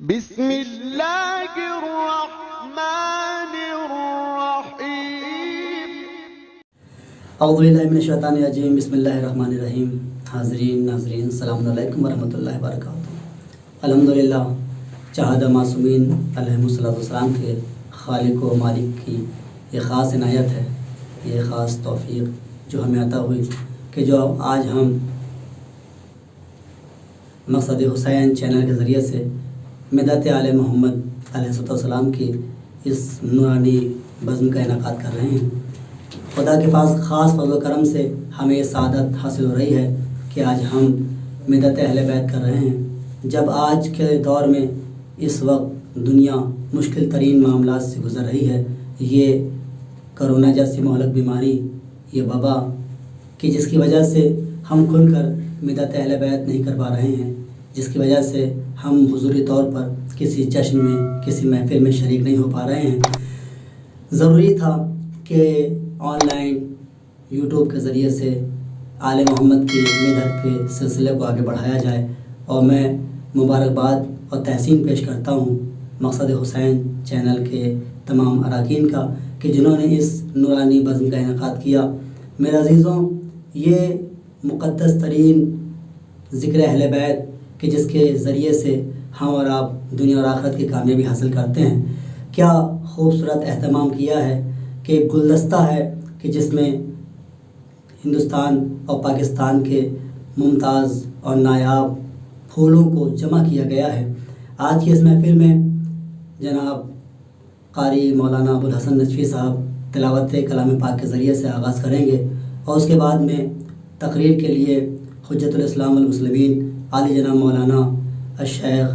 بسم اللہ الرحمن الرحیم۔ اعوذ باللہ من الشیطان الرجیم، بسم اللہ الرحمن الرحیم۔ حاضرین ناظرین، السلام علیکم ورحمۃ اللہ وبرکاتہ۔ الحمدللہ، چہادہ معصومین علیہم الصلوۃ والسلام کے خالق و مالک کی یہ خاص عنایت ہے، یہ خاص توفیق جو ہمیں عطا ہوئی کہ جو آج ہم مقصد حسین چینل کے ذریعے سے مدت آل محمد علیہ السلام کی اس نورانی بزم کا انعقاد کر رہے ہیں۔ خدا کے پاس خاص فضل و کرم سے ہمیں یہ سعادت حاصل ہو رہی ہے کہ آج ہم مدت اہل بیت کر رہے ہیں، جب آج کے دور میں اس وقت دنیا مشکل ترین معاملات سے گزر رہی ہے۔ یہ کرونا جیسی مہلک بیماری، یہ وبا کہ جس کی وجہ سے ہم کھل کر مدت اہل بیت نہیں کر پا رہے ہیں، جس کی وجہ سے ہم حضوری طور پر کسی جشن میں، کسی محفل میں شریک نہیں ہو پا رہے ہیں۔ ضروری تھا کہ آن لائن یوٹیوب کے ذریعے سے آل محمد کی مدت کے سلسلے کو آگے بڑھایا جائے، اور میں مبارکباد اور تحسین پیش کرتا ہوں مقصد حسین چینل کے تمام اراکین کا کہ جنہوں نے اس نورانی بزم کا انعقاد کیا۔ میرے عزیزوں، یہ مقدس ترین ذکر اہل بیت کہ جس کے ذریعے سے ہم اور آپ دنیا اور آخرت کی کامیابی حاصل کرتے ہیں، کیا خوبصورت اہتمام کیا ہے کہ ایک گلدستہ ہے کہ جس میں ہندوستان اور پاکستان کے ممتاز اور نایاب پھولوں کو جمع کیا گیا ہے۔ آج کی اس محفل میں جناب قاری مولانا ابوالحسن نجفی صاحب تلاوت کلام پاک کے ذریعے سے آغاز کریں گے، اور اس کے بعد میں تقریر کے لیے حجت الاسلام المسلمین عالی جناب مولانا الشیخ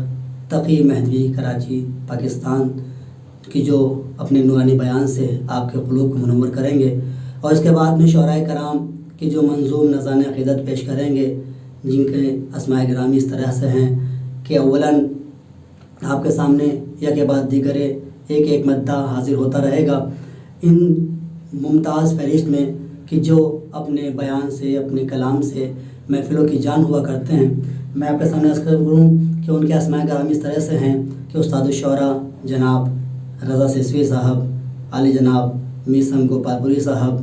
تقی مہدوی کراچی پاکستان کی جو اپنے نورانی بیان سے آپ کے قلوب کو منور کریں گے، اور اس کے بعد میں شعراء کرام کی جو منظوم نذران عقیدت پیش کریں گے، جن کے اسماء گرامی اس طرح سے ہیں کہ اولاً آپ کے سامنے یا کے بعد دیگر ایک ایک مدہ حاضر ہوتا رہے گا ان ممتاز فہرست میں کہ جو اپنے بیان سے، اپنے کلام سے محفلوں کی جان ہوا کرتے ہیں۔ میں آپ کے سامنے عرض کروں کہ ان کے اسماء گرامی اس طرح سے ہیں کہ استاد الشعراء جناب رضا سیسوی صاحب، علی جناب میسم گوپال پوری صاحب،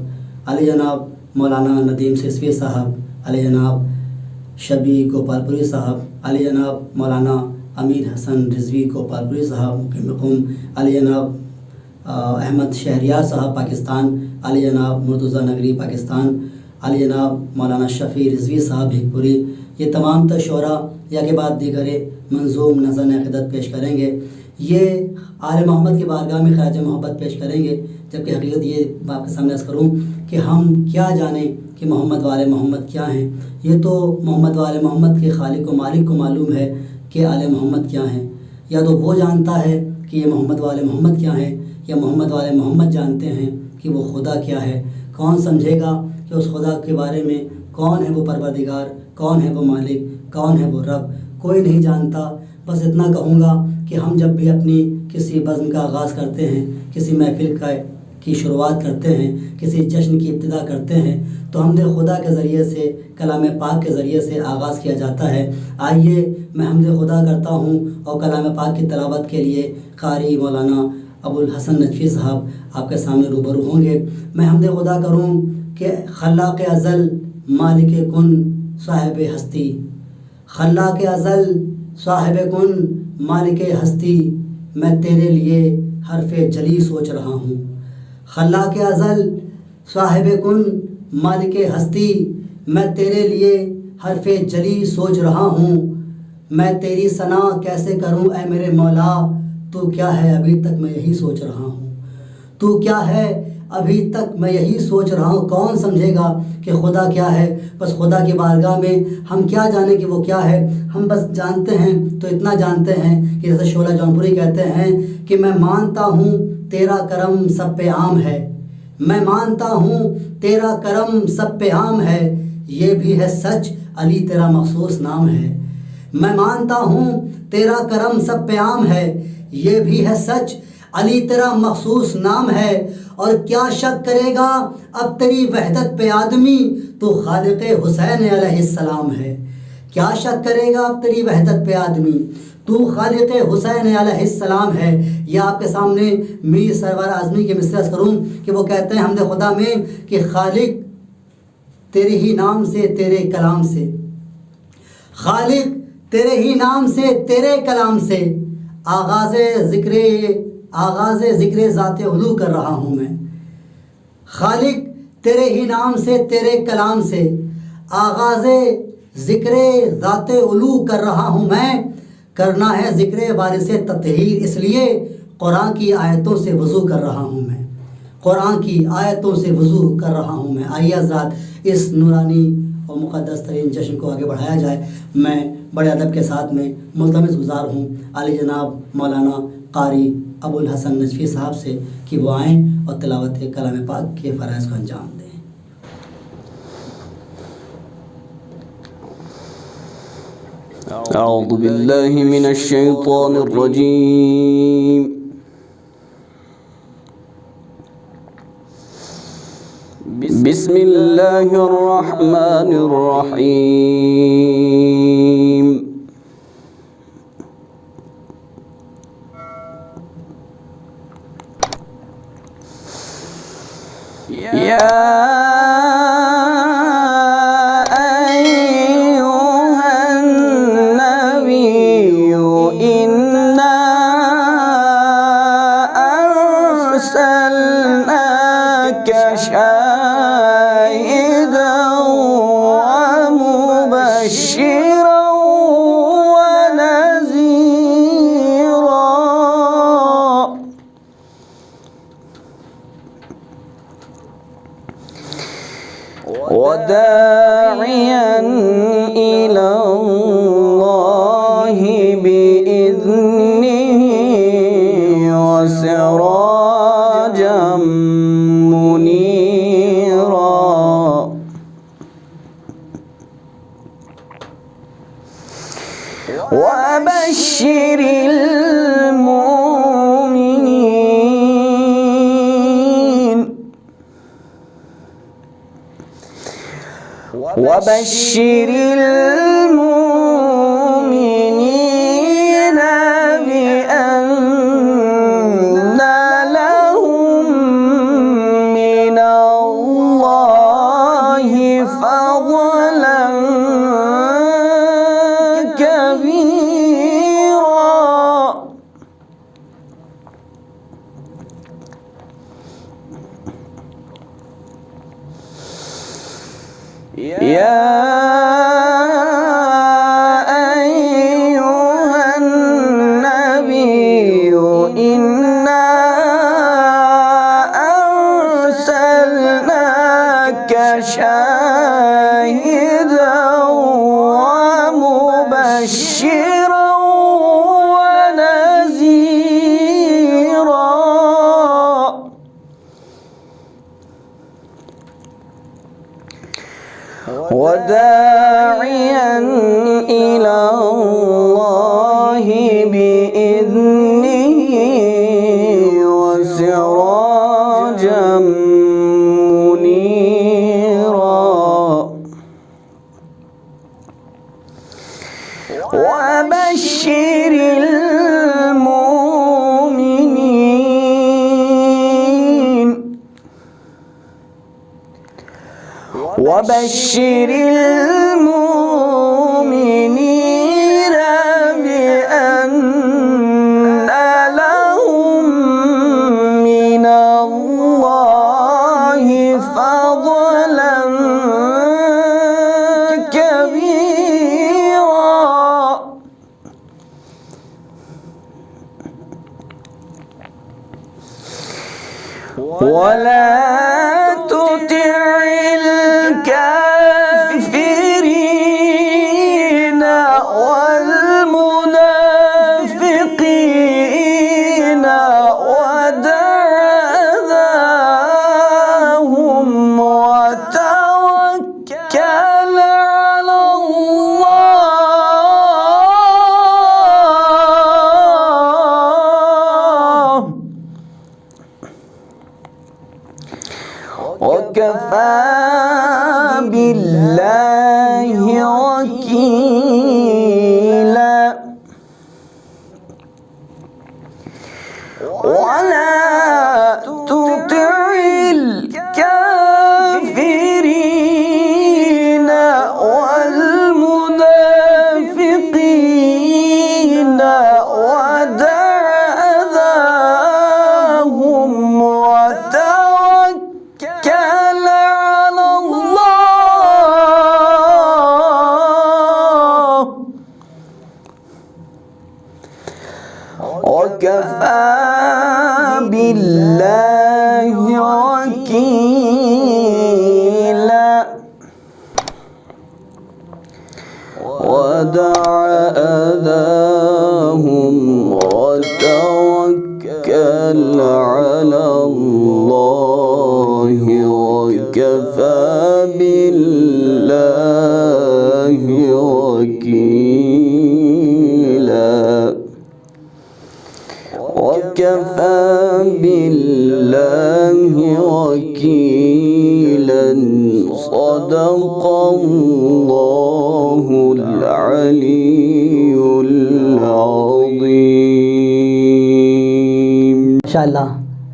علی جناب مولانا ندیم سیسوی صاحب، علی جناب شبی گوپال پوری صاحب، علی جناب مولانا امیر حسن رضوی گوپال پوری صاحب مقیم قم، علی جناب احمد شہریار صاحب پاکستان، علی جناب مرتضیٰ نگری پاکستان، علی جناب مولانا شفیع رضوی صاحب بھیکپوری، یہ تمام تر شعراء یا کے بعد دیگر منظوم نذران عقیدت پیش کریں گے۔ یہ آل محمد کی بارگاہ میں خراج محبت پیش کریں گے، جبکہ حقیقت یہ آپ کے سامنے عرض کروں کہ ہم کیا جانیں کہ محمد والے محمد کیا ہیں۔ یہ تو محمد والے محمد کے خالق و مالک کو معلوم ہے کہ آل محمد کیا ہیں، یا تو وہ جانتا ہے کہ یہ محمد والے محمد کیا ہیں، یا محمد والے محمد جانتے ہیں کہ وہ خدا کیا ہے۔ کون سمجھے گا کہ اس خدا کے بارے میں کون ہے وہ پروردگار، کون ہے وہ مالک، کون ہے وہ رب؟ کوئی نہیں جانتا۔ بس اتنا کہوں گا کہ ہم جب بھی اپنی کسی بزم کا آغاز کرتے ہیں، کسی محفل کی شروعات کرتے ہیں، کسی جشن کی ابتدا کرتے ہیں، تو حمد خدا کے ذریعے سے، کلام پاک کے ذریعے سے آغاز کیا جاتا ہے۔ آئیے میں حمد خدا کرتا ہوں اور کلام پاک کی تلاوت کے لیے قاری مولانا ابوالحسن نجفی صاحب آپ کے سامنے روبرو ہوں گے۔ میں حمد خدا کروں کہ خلاق ازل مالک کن صاحب ہستی، خلاق ازل صاحب کن مالک ہستی، میں تیرے لیے حرف جلی سوچ رہا ہوں۔ خلاق ازل صاحب کن مالک ہستی، میں تیرے لیے حرف جلی سوچ رہا ہوں۔ میں تیری ثنا کیسے کروں اے میرے مولا، تو کیا ہے ابھی تک میں یہی سوچ رہا ہوں۔ تو کیا ہے ابھی تک میں یہی سوچ رہا ہوں۔ کون سمجھے گا کہ خدا کیا ہے؟ بس خدا کی بارگاہ میں ہم کیا جانیں کہ وہ کیا ہے؟ ہم بس جانتے ہیں تو اتنا جانتے ہیں کہ جیسے شعلہ جونپوری کہتے ہیں کہ میں مانتا ہوں تیرا کرم سب پہ عام ہے، میں مانتا ہوں تیرا کرم سب پہ عام ہے، یہ بھی ہے سچ علی تیرا مخصوص نام ہے۔ میں مانتا ہوں تیرا کرم سب پہ عام ہے، یہ بھی ہے سچ علی تیرا مخصوص نام ہے، اور کیا شک کرے گا اب تیری وحدت پہ آدمی، تو خالق حسین علیہ السلام ہے۔ کیا شک کرے گا اب تیری وحدت پہ آدمی، تو خالق حسین علیہ السلام ہے. یہ آپ کے سامنے میر سرور اعظمی کے مصرع کروں کہ وہ کہتے ہیں حمد خدا میں کہ خالق تیرے ہی نام سے تیرے کلام سے، خالق تیرے ہی نام سے تیرے کلام سے آغاز ذکر ذات علو کر رہا ہوں میں. خالق تیرے ہی نام سے تیرے کلام سے آغاز ذکر ذات علو کر رہا ہوں میں. کرنا ہے ذکر وارث تطہیر، اس لیے قرآن کی آیتوں سے وضو کر رہا ہوں میں، قرآن کی آیتوں سے وضو کر رہا ہوں میں. آئیے حضرات اس نورانی اور مقدس ترین جشن کو آگے بڑھایا جائے. میں بڑے ادب کے ساتھ میں ملتمس گزار ہوں عالی جناب مولانا قاری ابو الحسن نجفی صاحب سے کہ وہ آئیں اور تلاوت کلام پاک کے فرائض کو انجام دیں. اعوذ باللہ من الشیطان الرجیم. بسم اللہ الرحمن الرحیم. شاهدا ومبشرا ونذيرا وداعيا إلى الله بإذنه وسراجا وبشر المؤمنين بأن لهم من الله فضلا كبيرا. يا أيها النبي إنا أرسلناك شاهدا ومبشرا ونذيرا وداعيا إلى الله بإذنه وسراجا منيرا. وبشر المؤمنين وبشر المؤمنين بأن لهم من الله فضلا كبيرا. ولا تطع الكافرين والمنافقين ودع ذاهم وتوكل على الله وكفى بالله وكيلا. ولا تطع الكافرين والمنافقين ودع أذاهم وتوكل على الله وكفى بالله وكيلا ودع أذاهم وتوكل على الله وكفى بالله وكيلا وكفى بالله وكيلا صدق الله العلي العظيم. انشاءاللہ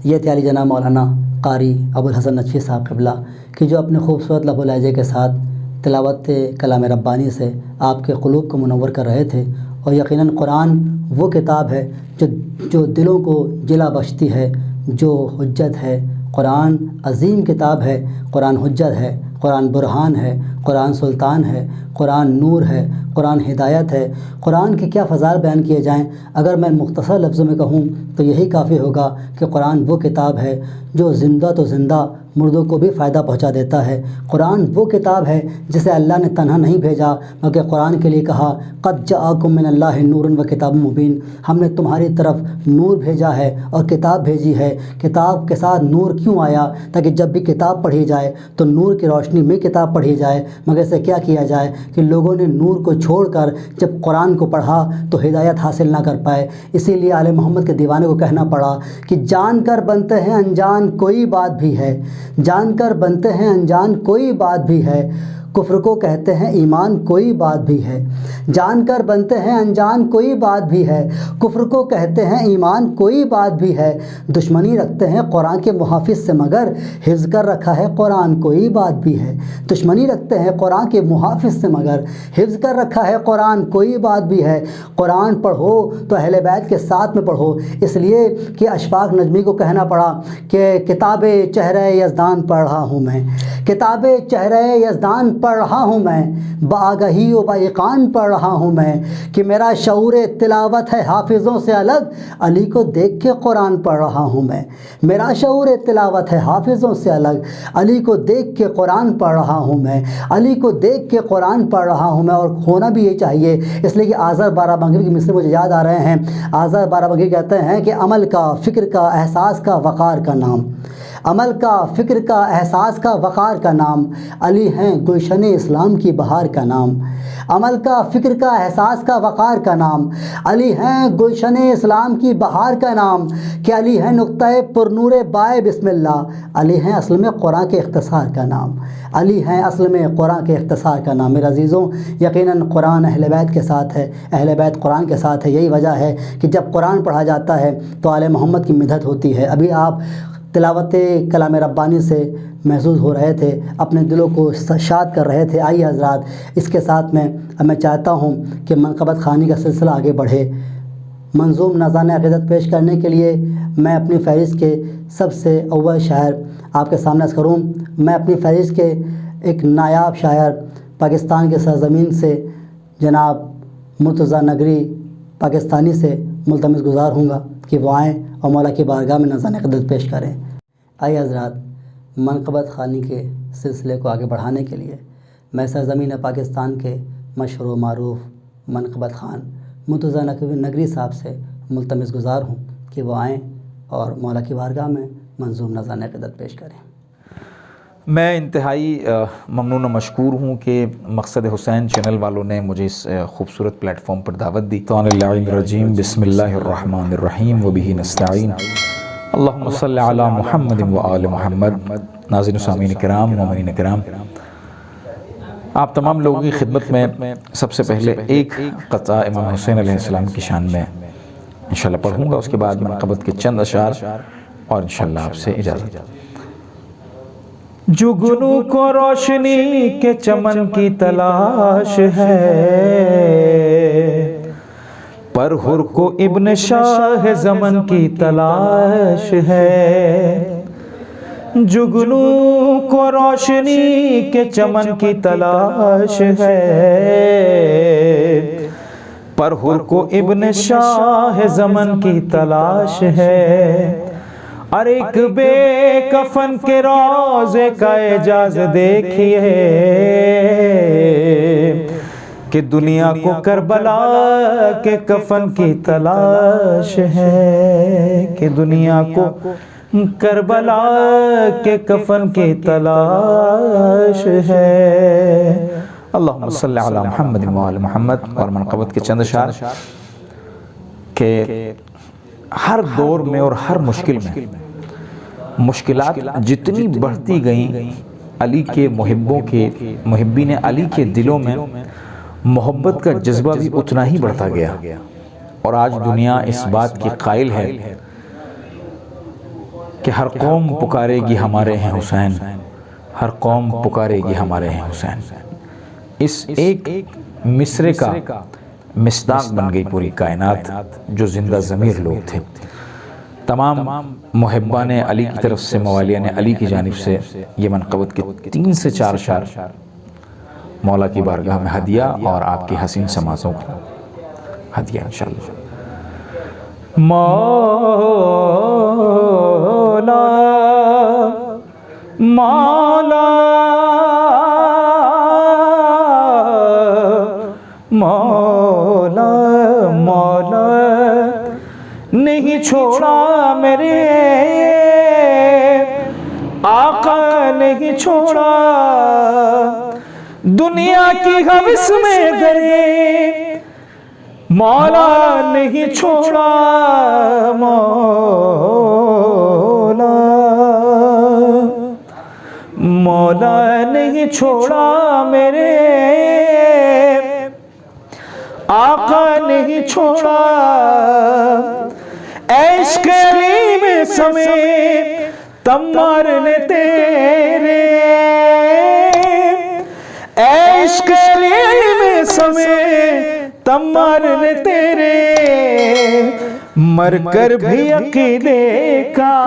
یہ تھے علی جناب مولانا قاری ابوالحسن نجفی صاحب قبلہ کہ جو اپنے خوبصورت لب و لہجے کے ساتھ تلاوت کلام ربانی سے آپ کے قلوب کو منور کر رہے تھے. اور یقیناً قرآن وہ کتاب ہے جو دلوں کو جلا بخشتی ہے، جو حجت ہے. قرآن عظیم کتاب ہے، قرآن حجت ہے، قرآن برہان ہے، قرآن سلطان ہے، قرآن نور ہے، قرآن ہدایت ہے. قرآن کے کیا فضائل بیان کیے جائیں، اگر میں مختصر لفظوں میں کہوں تو یہی کافی ہوگا کہ قرآن وہ کتاب ہے جو زندہ تو زندہ مردوں کو بھی فائدہ پہنچا دیتا ہے. قرآن وہ کتاب ہے جسے اللہ نے تنہا نہیں بھیجا بلکہ قرآن کے لیے کہا قد جاءکم من اللہ نور و کتاب مبین. ہم نے تمہاری طرف نور بھیجا ہے اور کتاب بھیجی ہے. کتاب کے ساتھ نور کیوں آیا؟ تاکہ جب بھی کتاب پڑھی جائے تو نور کی روشنی میں کتاب پڑھی جائے. مگر اسے کیا کیا جائے کہ لوگوں نے نور کو چھوڑ کر جب قرآن کو پڑھا تو ہدایت حاصل نہ کر پائے. اسی لیے آل محمد کے دیوانے کو کہنا پڑا کہ جان کر بنتے ہیں انجان کوئی بات بھی ہے، جان کر بنتے ہیں انجان کوئی بات بھی ہے، کفر کو کہتے ہیں ایمان کوئی بات بھی ہے. جان کر بنتے ہیں انجان کوئی بات بھی ہے، کفر کو کہتے ہیں ایمان کوئی بات بھی ہے. دشمنی رکھتے ہیں قرآن کے محافظ سے مگر حفظ کر رکھا ہے قرآن کوئی بات بھی ہے. دشمنی رکھتے ہیں قرآن کے محافظ سے مگر حفظ کر رکھا ہے قرآن کوئی بات بھی ہے. قرآن پڑھو تو اہل بیت کے ساتھ میں پڑھو، اس لیے کہ اشفاق نجمی کو کہنا پڑا کہ کتاب چہرہ یزدان پڑھ رہا ہوں میں، کتاب چہرہ یزدان پڑھ رہا ہوں میں، بآگہی و بایقان پڑھ رہا ہوں میں، کہ میرا شعور تلاوت ہے حافظوں سے الگ، علی کو دیکھ کے قرآن پڑھ رہا ہوں میں. میرا شعور تلاوت ہے حافظوں سے الگ، علی کو دیکھ کے قرآن پڑھ رہا ہوں میں، علی کو دیکھ کے قرآن پڑھ رہا ہوں میں. اور ہونا بھی یہ چاہیے، اس لیے کہ آذر بارہ بنگی کی مصرے مجھے یاد آ رہے ہیں. آذر بارہ بنگی کہتے ہیں کہ عمل کا، فکر کا، احساس کا، وقار کا نام، عمل کا، فکر کا، احساس کا، وقار کا نام، علی ہیں گلشن اسلام کی بہار کا نام. عمل کا، فکر کا، احساس کا، وقار کا نام، علی ہیں گلشن اسلام کی بہار کا نام. کہ علی ہیں نقطۂ پرنور بائے بسم اللہ، علی ہیں اصل میں قرآن کے اختصار کا نام، علی ہیں اصل میں قرآن کے اختصار کا نام. میرے عزیزوں، یقیناً قرآن اہل بیت کے ساتھ ہے، اہل بیت قرآن کے ساتھ ہے. یہی وجہ ہے کہ جب قرآن پڑھا جاتا ہے تو آل محمد کی مدحت ہوتی ہے. ابھی آپ تلاوت کلام ربانی سے محظوظ ہو رہے تھے، اپنے دلوں کو شاد کر رہے تھے. آئیے حضرات، اس کے ساتھ میں چاہتا ہوں کہ منقبت خوانی کا سلسلہ آگے بڑھے. منظوم نذرانِ عقیدت پیش کرنے کے لیے میں اپنی فہرست کے سب سے اول شاعر آپ کے سامنے عرض کروں. میں اپنی فہرست کے ایک نایاب شاعر پاکستان کے سرزمین سے جناب مرتضیٰ نگری پاکستانی سے ملتمس گزار ہوں گا کہ وہ آئیں اور مولا کی بارگاہ میں نذرانِ عقیدت پیش کریں. آئیے حضرات، منقبت خوانی کے سلسلے کو آگے بڑھانے کے لیے میں سرزمین پاکستان کے مشہور و معروف منقبت خوان مرتضیٰ نگری صاحب سے ملتمس گزار ہوں کہ وہ آئیں اور مولا کی بارگاہ میں منظوم نذرانِ عقیدت پیش کریں. میں انتہائی ممنون و مشکور ہوں کہ مقصد حسین چینل والوں نے مجھے اس خوبصورت پلیٹ فارم پر دعوت دی. بسم اللہ الرحمن الرحیم وبہ نستعین. اللہم صلی علی محمد و آل محمد. ناظرین و سامعین کرام، مومنین کرام، آپ تمام لوگوں کی خدمت میں سب سے پہلے ایک قطعہ امام حسین علیہ السلام کی شان میں انشاءاللہ پڑھوں گا، اس کے بعد منقبت کے چند اشعار اور انشاءاللہ آپ سے اجازت۔ جگنو کو روشنی کے چمن کی تلاش ہے، پر حر کو ابن شاہ زمن کی تلاش ہے۔ جگنو کو روشنی کے چمن کی تلاش ہے، پر حر کو ابن شاہ زمن کی تلاش ہے۔ اور ایک بے کفن کے روزے کا اعجاز دیکھیے کہ دنیا کو کربلا کے کفن کی تلاش ہے، کہ دنیا کو کربلا کے کفن کی تلاش ہے۔ اللہم صلی علی محمد وآل محمد۔ اور منقبت کے چند اشعار کہ ہر دور میں اور ہر مشکل میں مشکلات جتنی بڑھتی گئیں، علی کے محبین علی کے دلوں میں محبت کا جذبہ بھی اتنا ہی بڑھتا گیا، اور آج دنیا اس بات کی قائل ہے کہ ہر قوم پکارے گی ہمارے ہیں حسین، ہر قوم پکارے گی ہمارے ہیں حسین۔ اس ایک مصرے کا مصداق بن گئی پوری کائنات، جو زندہ ضمیر لوگ تھے۔ تمام محبان علی کی طرف سے، موالیان علی کی جانب سے یہ منقبت کے 3 سے 4 اشعار مولا کی بارگاہ میں ہدیہ اور آپ کی حسین سماعتوں کو ہدیہ انشاءاللہ۔ مولا مولا مولا مولا نہیں چھوڑا میرے آقا، نہیں چھوڑا دنیا کی حوث میں درے مولا، نہیں چھوڑا مولا مولا نہیں چھوڑا میرے آقا، نہیں چھوڑا عشق علی میں سمیت تمار نے تیرے، عشق علی میں سمیت تمار نے تیرے، مر کر بھی عقیدے کا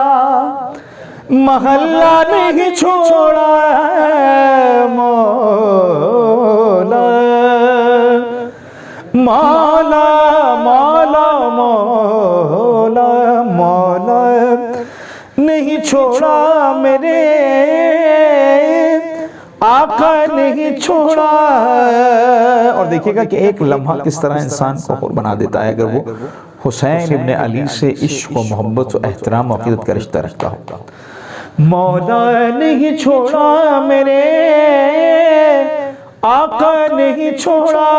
محلہ نہیں چھوڑا مولا مولا مولا مولا مولا نہیں چھوڑا میرے آقا، نہیں چھوڑا۔ اور دیکھیے گا کہ ایک لمحہ کس طرح انسان کو حر بنا دیتا ہے اگر وہ حسین ابن علی سے عشق و محبت و احترام و عقیدت کا رشتہ رکھتا ہو۔ مولا نہیں چھوڑا میرے آقا، نہیں چھوڑا،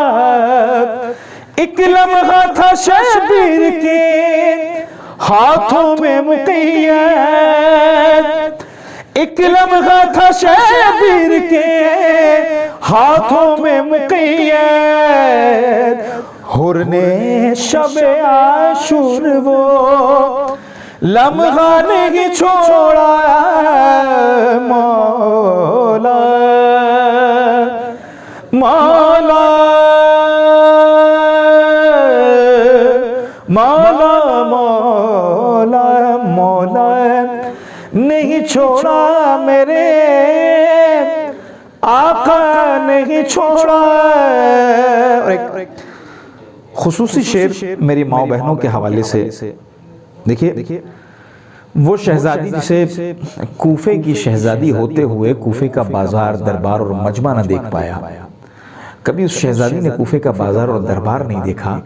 ایک لمحہ تھا شبیر کے ہاتھوں میں مقید، ایک لمحہ تھا شبیر کے ہاتھوں میں مقید، حر نے شب عاشور وہ لمحہ نہیں چھوڑا مولا مولا مولا مولا مولا نہیں چھوڑا میرے آقا، نہیں چھوڑا۔ اور ایک خصوصی شعر میری ماں بہنوں کے حوالے سے دیکھیے، وہ شہزادی جسے کوفے کی شہزادی ہوتے ہوئے کوفے کا بازار، دربار اور مجمع نہ دیکھ پایا، کبھی اس شہزادی نے کوفے کا بازار اور دربار نہیں دیکھا،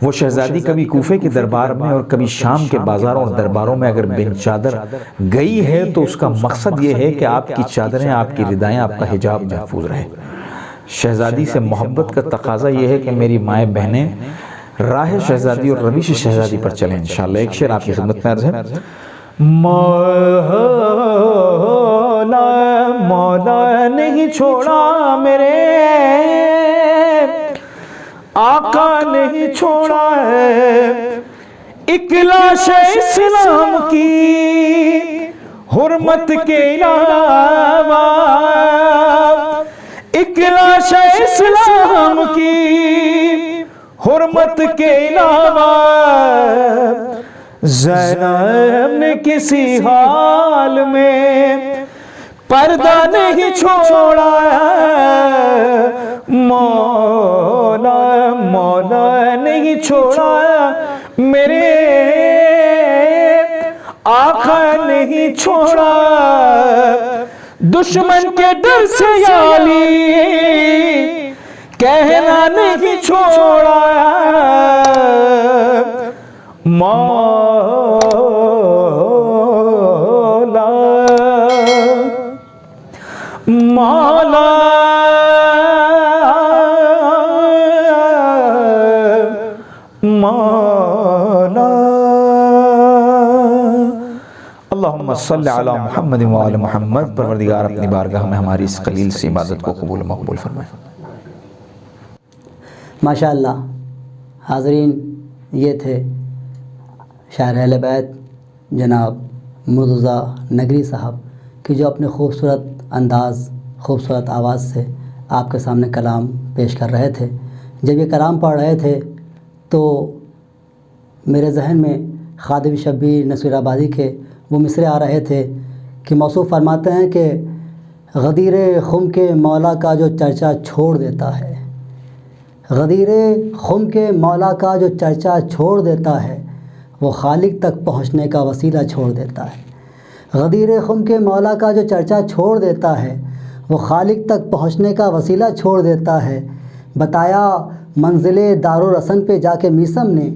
وہ شہزادی کبھی کوفے کے دربار میں اور کبھی شام کے بازاروں اور درباروں میں اگر بن چادر گئی ہے تو اس کا مقصد یہ ہے کہ آپ کی چادریں، آپ کی ردائیں، آپ کا حجاب محفوظ رہے۔ شہزادی سے محبت کا تقاضا یہ ہے کہ میری مائیں بہنیں راہ شہزادی اور رویش شہزادی پر چلیں انشاءاللہ۔ ایک شعر آپ کی خدمت میں عرض ہے۔ مولا مولا نہیں چھوڑا میرے آقا، نہیں چھوڑا ہے ایک لاش اسلام کی حرمت کے علاوہ، ایک لاش اسلام کی حرمت کے علاوہ زینب نے کسی حال میں پردہ نہیں چھوڑا، مولا مولا نہیں چھوڑا، میرے آقا نہیں چھوڑا، دشمن کے ڈر سے علی کہنا نہیں چھوڑا، مولا مولا مولا۔ اللہم صلی علی محمد و آل محمد۔ پروردگار اپنی بارگاہ میں ہماری اس قلیل سی عبادت کو قبول و مقبول فرمائے۔ ماشاءاللہ حاضرین، یہ تھے شاعر اہل بیت جناب مرتضیٰ نگری صاحب کہ جو اپنے خوبصورت انداز، خوبصورت آواز سے آپ کے سامنے کلام پیش کر رہے تھے۔ جب یہ کلام پڑھ رہے تھے تو میرے ذہن میں خادم شبیر نصیر آبادی کے وہ مصرے آ رہے تھے کہ موصوف فرماتے ہیں کہ غدیر خم کے مولا کا جو چرچا چھوڑ دیتا ہے، غدیر خم کے مولا کا جو چرچا چھوڑ دیتا ہے وہ خالق تک پہنچنے کا وسیلہ چھوڑ دیتا ہے۔ غدیر خم کے مولا کا جو چرچا چھوڑ دیتا ہے وہ خالق تک پہنچنے کا وسیلہ چھوڑ دیتا ہے۔ بتایا منزل دارالرسن پہ جا کے میسم نے،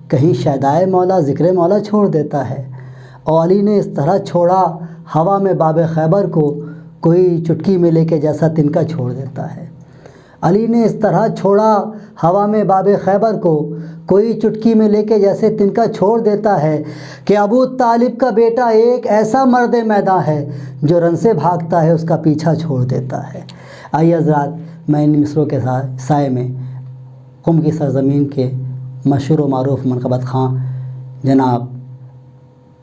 کہیں شیدائے مولا ذکر مولا چھوڑ دیتا ہے۔ اور علی نے اس طرح چھوڑا ہوا میں باب خیبر کو، کوئی چٹکی میں لے کے جیسا تنکا چھوڑ دیتا ہے۔ علی نے اس طرح چھوڑا ہوا میں باب خیبر کو، کوئی چٹکی میں لے کے جیسے تنکا چھوڑ دیتا ہے کہ ابو طالب کا بیٹا ایک ایسا مرد میداں ہے جو رن سے بھاگتا ہے اس کا پیچھا چھوڑ دیتا ہے۔ آئیے حضرات، میں ان مصروں کے سائے میں قم کی سرزمین کے مشہور و معروف منقبت خاں جناب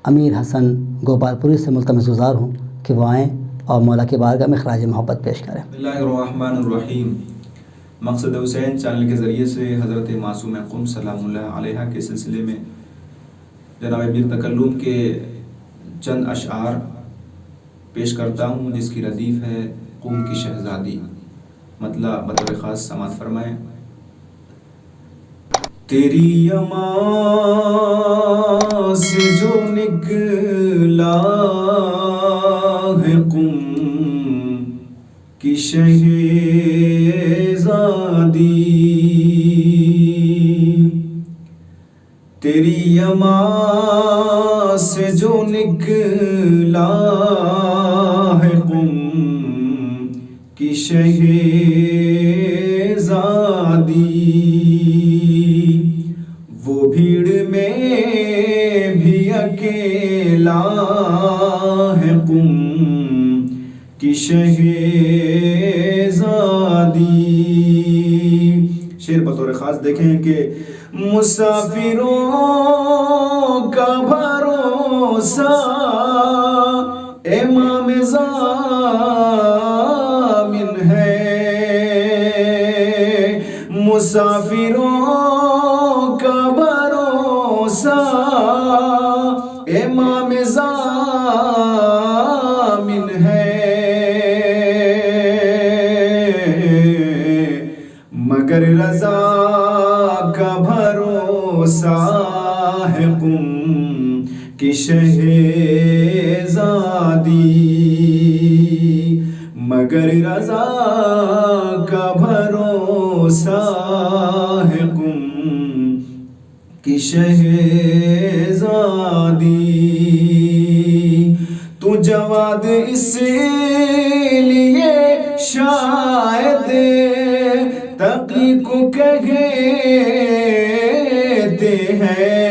امیر حسن گوپال پوری سے ملتمس گزار ہوں کہ وہ آئیں اور مولا کی بارگاہ میں خراج محبت پیش کریں۔ بسم اللہ الرحمن الرحیم۔ مقصد حسین چینل کے ذریعے سے حضرت معصوم قم سلام اللہ علیہ کے سلسلے میں جناب میر تکلم کے چند اشعار پیش کرتا ہوں، جس کی ردیف ہے قم کی شہزادی۔ مطلب بطور خاص سماعت فرمائیں۔ تیری اما سے جو نکلا ہے قم کی شہزادی، تیری اما سے جو نکلا ہے قم کی شہزادی، وہ بھیڑ میں بھی اکیلا ہے قم کی شہزادی۔ شعر بطور خاص دیکھیں کہ مسافروں کا بھروسہ امام ضامن ہے، مسافروں کا بھروسہ امام ضامن ہے، مگر رضا کا بھروسہ ہے قم کی شہزادی، مگر رضا کا بھروسہ ہے قم کی شہزادی۔ تو جواد اس لیے شاید تقی کو کہتے ہیں،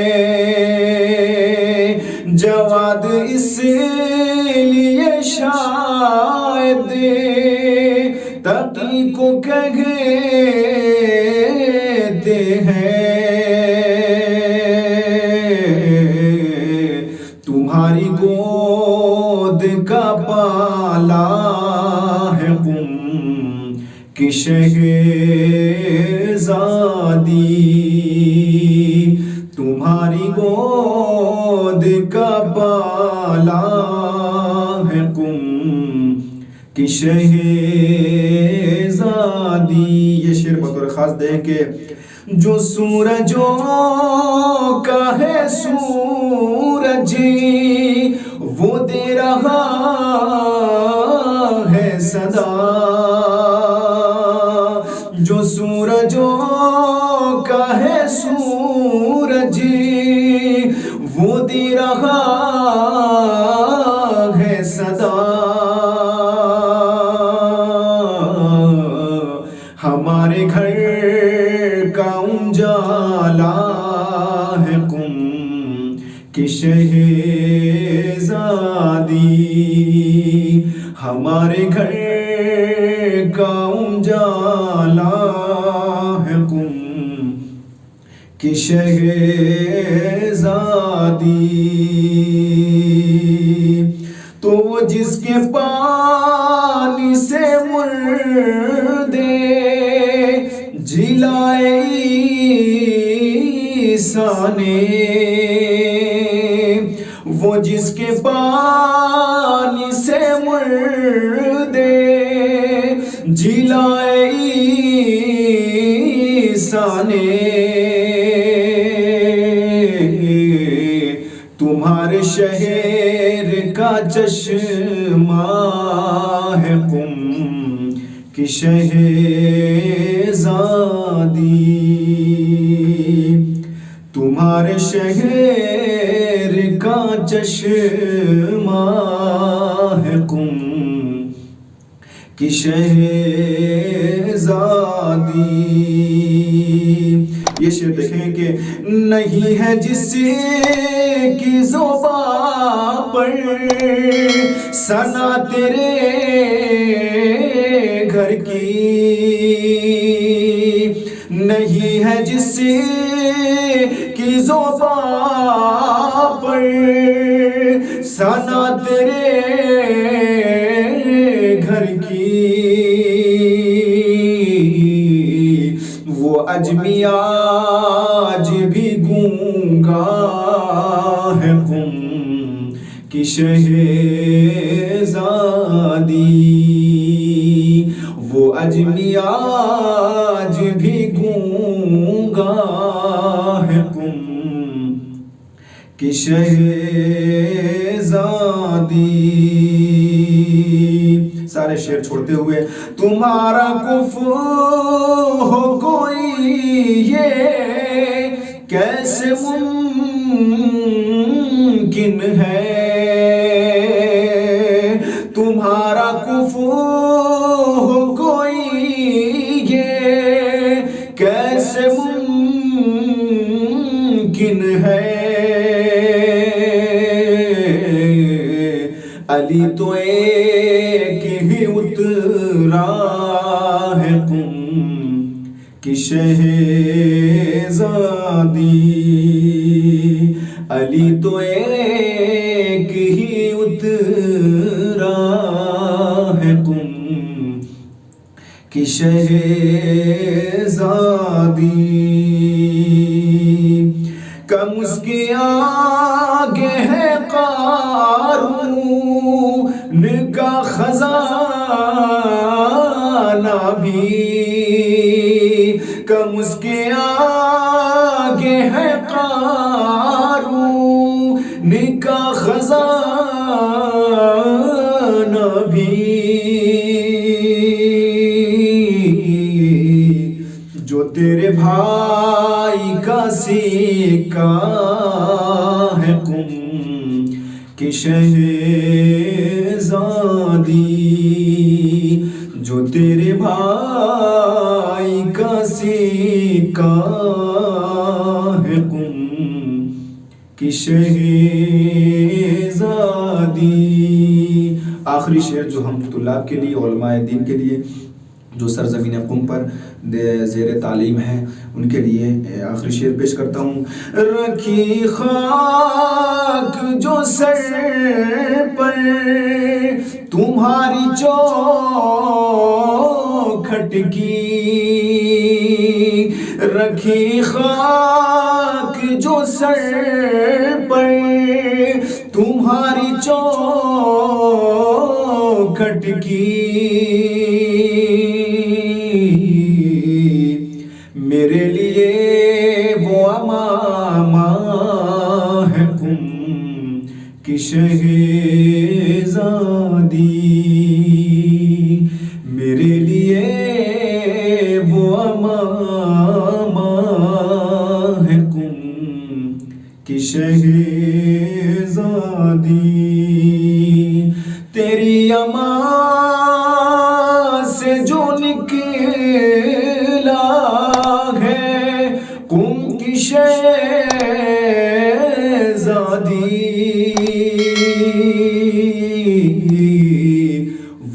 جواد اس لیے شاید تقی کو کہتے ہیں، تمہاری گود کا پالا ہے قم کی شہزادی، تمہاری گود کا پالا ہے قم کی شہزادی۔ یہ شعر بطور خاص دے کہ جو سورجوں کا ہے سورج وہ دے رہا ہے صدا، جو سورجوں کا ہے سورج وہ دے رہا ہے صدا، ہمارے گھر کا اجالا ہے قم کی شہزادی، ہمارے گھر کا اجالا ہے قم کی شہزادی۔ تو جس کے پانی سے مردے جلائے عیسیٰ نے، وہ جس کے پانی سے مردے جلائے عیسیٰ نے، تمہارے شہر کا چشمہ ہے قم کی شہزادی، تمہارے شہر کا چشمہ ہے قم کی شہزادی۔ یہ شعر دیکھیں کہ نہیں ہے جس کی زبان پر ثنا تیرے گھر کی، نہیں ہے جس کی زبان پر ثنا تیرے گھر کی، وہ عجمی آج بھی گونگا ہے قم کی شہزادی، وہ عجمی آج بھی گونگا ہے قم کی شہزادی۔ سارے شعر چھوڑتے ہوئے تمہارا کفو ہو کوئی یہ کیسے ممکن ہے، تمہارا کفو ہو کوئی یہ کیسے ممکن ہے، علی تو ایک ہی اترا ہے قم کی شہزادی، علی تو ایک ہی اترا ہے قم کی شہزادی، کم اس کے آگے ہے قارون کا خزانہ بھی، کم اس کے آگے ہے قارون کا خزانہ بھی، جو تیرے بھائی کا سکہ ہے قم کی شہزادی، جو تیرے بھائی کا سکہ ہے قم کی شہزادی۔ آخری شعر جو ہم طلاب کے لیے، علماء دین کے لیے جو سرزمین قم پر زیر تعلیم ہیں ان کے لیے آخری شعر پیش کرتا ہوں۔ رکھی خاک جو سر پر تمہاری چوکھٹ کی رکھی خاک جو سر پر تمہاری چوکھٹ کی میرے لیے وہ امامہ ہے قم کی شہزادی میرے لیے وہ امامہ ہے قم کی شہزادی تیری امان سے جو نکلا ہے قم کی شہزادی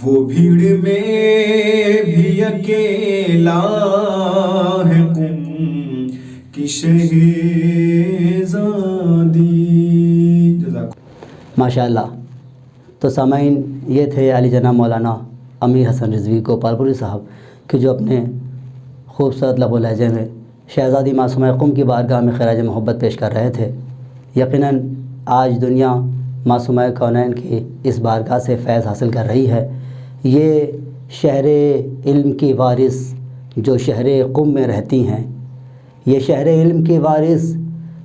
وہ بھیڑ میں بھی اکیلا ہے قم کی شہزادی. ماشاءاللہ. تو سامعین یہ تھے علی جناب مولانا امیر حسن رضوی گوپالپوری صاحب کہ جو اپنے خوبصورت لب و لہجے میں شہزادی معصومہ قم کی بارگاہ میں خراج محبت پیش کر رہے تھے. یقیناً آج دنیا معصومہ کونین کی اس بارگاہ سے فیض حاصل کر رہی ہے. یہ شہر علم کی وارث جو شہر قم میں رہتی ہیں، یہ شہر علم کی وارث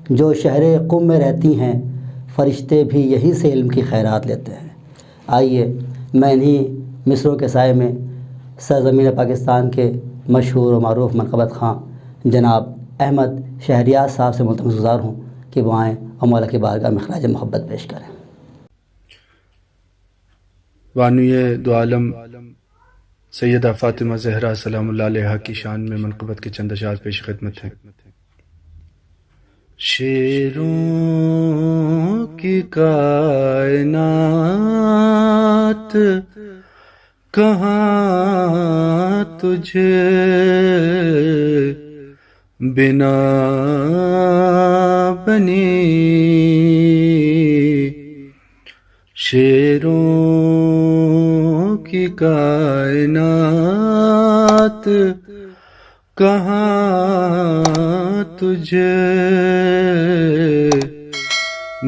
جو شہر قم میں رہتی ہیں، فرشتے بھی یہی سے علم کی خیرات لیتے ہیں. آئیے میں انہی مصروں کے سائے میں سرزمین پاکستان کے مشہور و معروف منقبت خواں جناب احمد شہریار صاحب سے ملتمس گزار ہوں کہ وہ آئیں اور مولا کی بارگاہ میں خراج محبت پیش کریں. بانوی دو عالم سیدہ فاطمہ زہرا سلام اللہ علیہا کی شان میں منقبت کے چند اشعار پیش خدمت ہیں. شیروں کی کائنات کہاں تجھے بنا بنی شیروں کی کائنات کہاں تجھے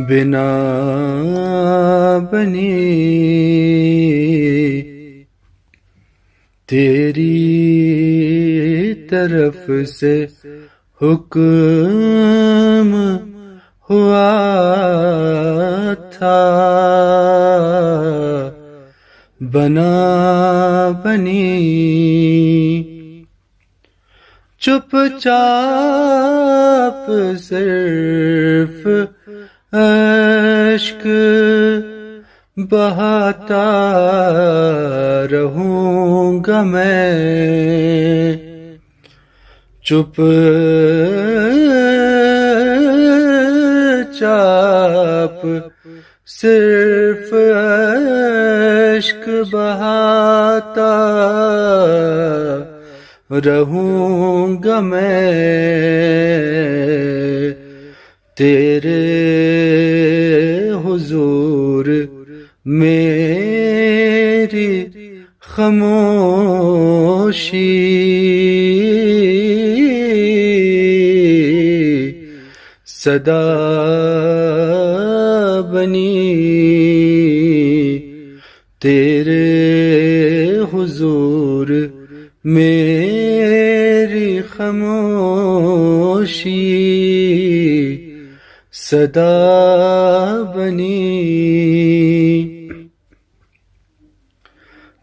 بنا بنی تیری طرف سے حکم ہوا تھا بنا بنی چپ چاپ صرف اشک بہاتا رہوں گا میں چپ چاپ صرف اشک بہاتا رہوں گا میں تیرے حضور میری خاموشی صدا بنی تیرے حضور میری خاموشی صدا بنی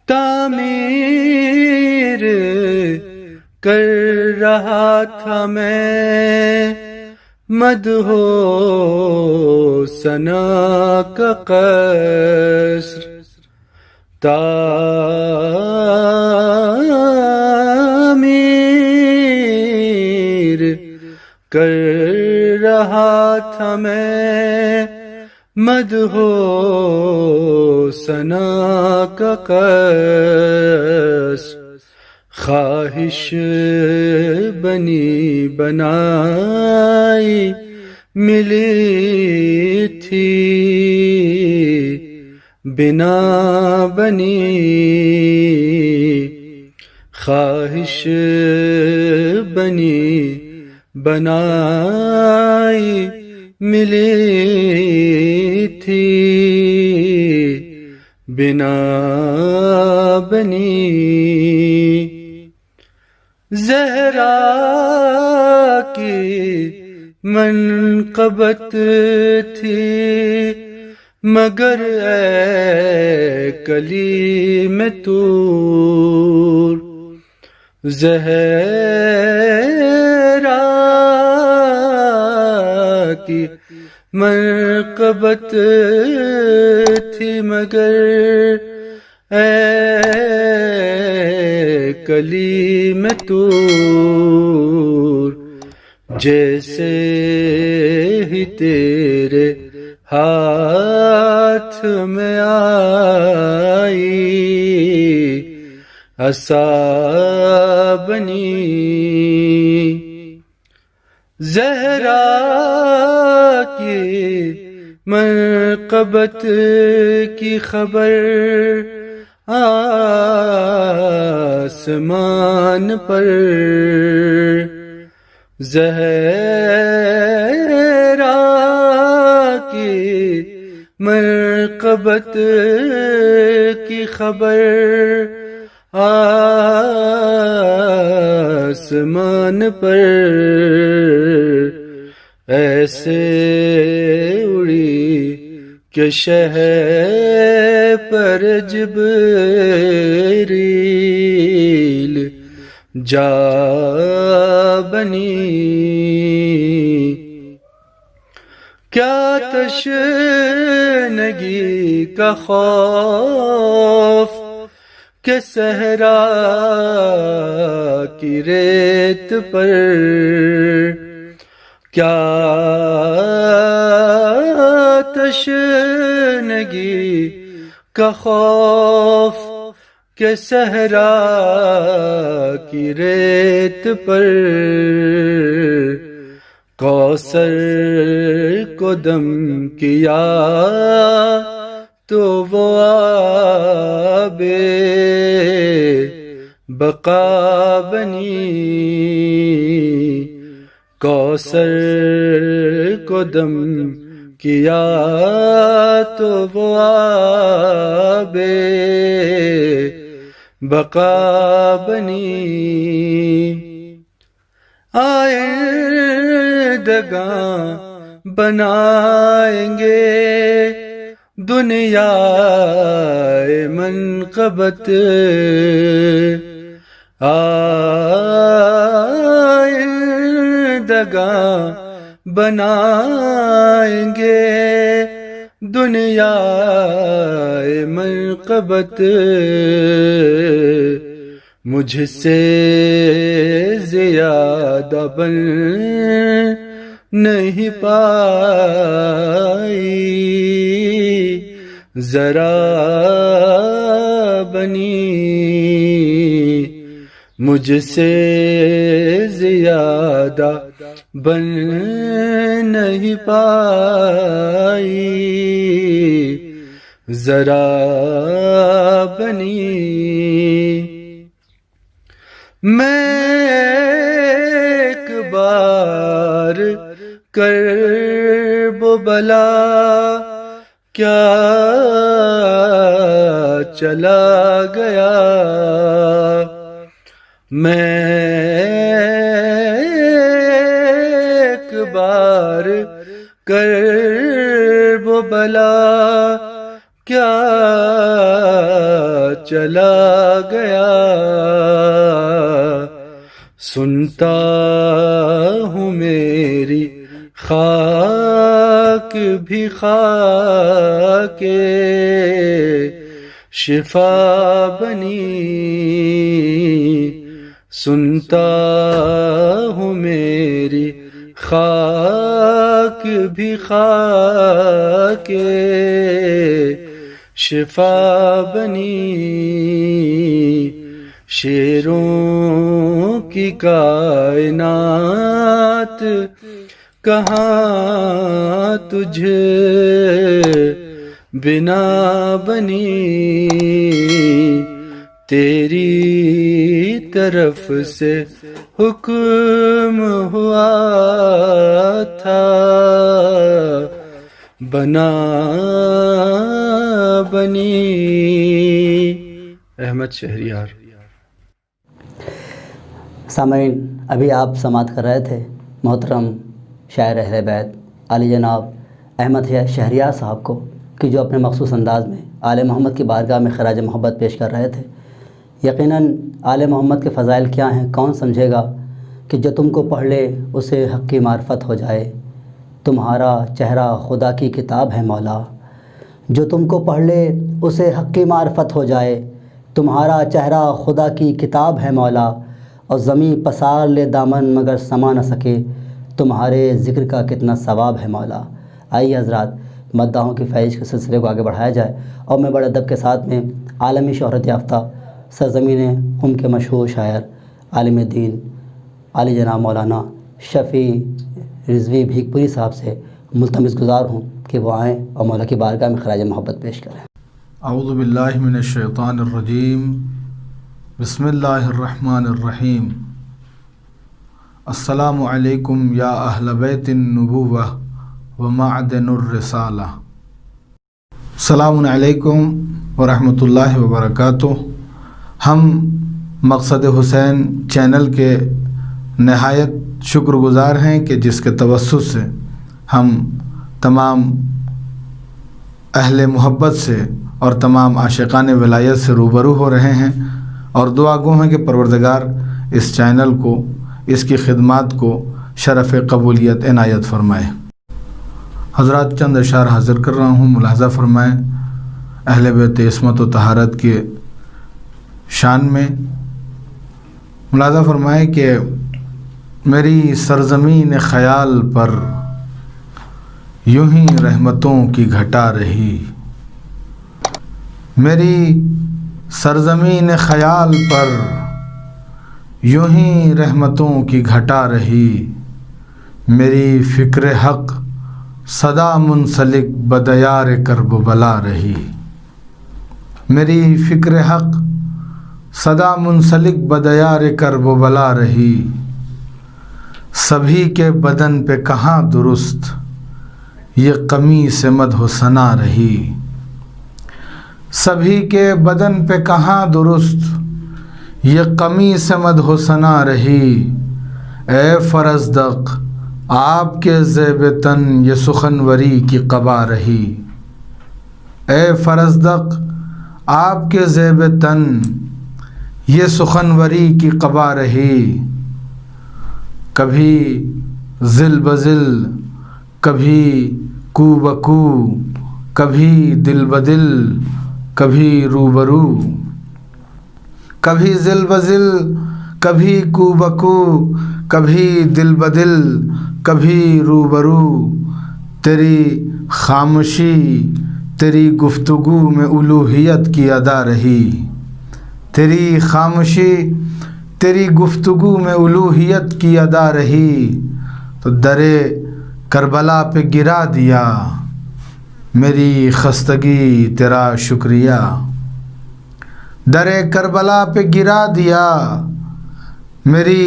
تعمیر کر رہا تھا میں مدح و ثنا کا قصر تعمیر کر رہا تھا میں مدح و ثنا کا قصر خواہش بنی بنائی ملی تھی بنا بنی خواہش بنی بنائی ملی تھی بنا بنی زہرا کی منقبت تھی مگر اے کلیم طور زہرا کی منقبت تھی مگر اے کلیم طور جیسے ہی تیرے ہاتھ میں آئی عصا بنی زہرا کی منقبت کی خبر آسمان پر زہرا کی منقبت کی خبر آسمان پر ایسے اڑی کہ شہ پر جبریل جا بنی کیا تشنگی کا خوف کہ صحرا کی ریت پر کیا تشنگی کا خوف کہ صحرا کی ریت پر کوثر کو دم کیا تو وہ آب بقا بنی کوثر کو دم کیا تو وہ آب بقا بنی آئندگاں بنائیں گے دنیا منقبت آئندگاں بنائیں گے دنیا منقبت مجھ سے زیادہ بن نہیں پائی ذرا بنی مجھ سے زیادہ بن نہیں پائی ذرا بنی میں ایک بار کرب و بلا کیا چلا گیا میں ایک بار کرب و بلا کیا چلا گیا سنتا ہوں میری خاک بھی خاک شفا بنی سنتا ہوں میری خاک بھی خاک شفا بنی شیروں کی کائنات کہاں تجھے بنا بنی تیری طرف سے حکم ہوا تھا، بنا بنی. احمد شہریار. سامعین، ابھی آپ سماعت کر رہے تھے محترم شاعر اہل بیت علی جناب احمد شہریار صاحب کو، کہ جو اپنے مخصوص انداز میں آل محمد کی بارگاہ میں خراج محبت پیش کر رہے تھے. یقیناً آل محمد کے فضائل کیا ہیں کون سمجھے گا، کہ جو تم کو پڑھ لے اسے حق کی معرفت ہو جائے، تمہارا چہرہ خدا کی کتاب ہے مولا. جو تم کو پڑھ لے اسے حق کی معرفت ہو جائے، تمہارا چہرہ خدا کی کتاب ہے مولا. اور زمیں پسار لے دامن مگر سما نہ سکے، تمہارے ذکر کا کتنا ثواب ہے مولا. آئیے حضرات، مداحوں کی فیض کے سلسلے کو آگے بڑھایا جائے، اور میں بڑے ادب کے ساتھ میں عالمی شہرت یافتہ سرزمین قم کے مشہور شاعر عالم دین علی جناب مولانا شفیع رضوی بھیکپوری صاحب سے ملتمس گزار ہوں کہ وہ آئیں اور مولا کی بارگاہ میں خراج محبت پیش کریں. اعوذ باللہ من الشیطان الرجیم، بسم اللہ الرحمن الرحیم. السلام علیکم یا اہل بیت النبوہ و معدن الرسالہ. السلام علیکم ورحمۃ اللہ وبرکاتہ. ہم مقصد حسین چینل کے نہایت شکر گزار ہیں کہ جس کے توسط سے ہم تمام اہل محبت سے اور تمام عاشقان ولایت سے روبرو ہو رہے ہیں، اور دعا گو ہیں کہ پروردگار اس چینل کو، اس کی خدمات کو شرف قبولیت عنایت فرمائے. حضرات، چند اشعار حاضر کر رہا ہوں، ملاحظہ فرمائیں. اہل بیت عصمت و طہارت کے شان میں ملاحظہ فرمائیں کہ میری سرزمین خیال پر یوں ہی رحمتوں کی گھٹا رہی، میری سرزمین خیال پر یوں ہی رحمتوں کی گھٹا رہی، میری فکر حق صدا منسلک بدیار کرب و بلا رہی، میری فکر حق صدا منسلک بدیار کرب و بلا رہی. سبھی کے بدن پہ کہاں درست یہ قمیص مدح و ثنا رہی، سبھی کے بدن پہ کہاں درست یہ قمیص مدح و ثنا رہی. اے فرزدق آپ کے زیب تن یہ سخنوری کی قبا رہی، اے فرزدق آپ کے زیب تن یہ سخنوری کی قبا رہی. کبھی ذل بذل، کبھی کو بکو، کبھی دل بدل، کبھی روبرو، کبھی ذل بذل، کبھی کو بکو، کبھی دل بدل، کبھی روبرو. تیری خاموشی تیری گفتگو میں الوہیت کی ادا رہی، تیری خاموشی تیری گفتگو میں الوہیت کی ادا رہی. تو درے کربلا پہ گرا دیا میری خستگی تیرا شکریہ، درے کربلا پہ گرا دیا میری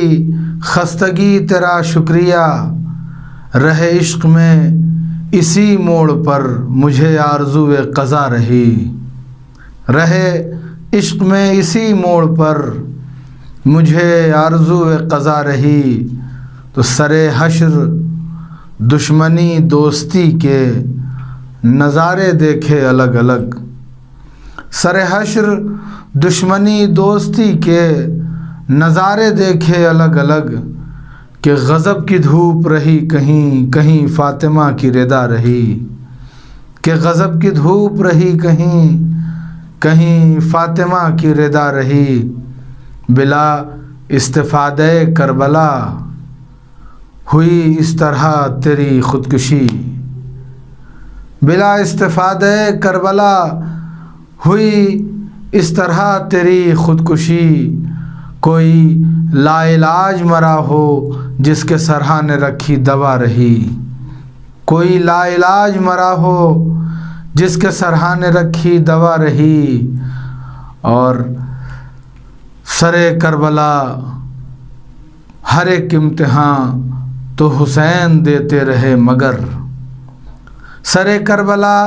خستگی تیرا شکریہ. رہے عشق میں اسی موڑ پر مجھے آرزو قضا رہی، رہے عشق میں اسی موڑ پر مجھے آرزو قضا رہی. تو سرے حشر دشمنی دوستی کے نظارے دیکھے الگ الگ، سرے حشر دشمنی دوستی کے نظارے دیکھے الگ الگ. کہ غضب کی دھوپ رہی کہیں کہیں فاطمہ کی رضا رہی، کہ غضب کی دھوپ رہی کہیں کہیں فاطمہ کی رضا رہی. بلا استفادہ کربلا ہوئی اس طرح تیری خودکشی، بلا استفادہ کربلا ہوئی اس طرح تیری خودکشی. کوئی لا علاج مرا ہو جس کے سرحانے رکھی دوا رہی، کوئی لا علاج مرا ہو جس کے سرحانے رکھی دوا رہی، اور سرے کربلا ہر ایک امتحان تو حسین دیتے رہے مگر، سرے کربلا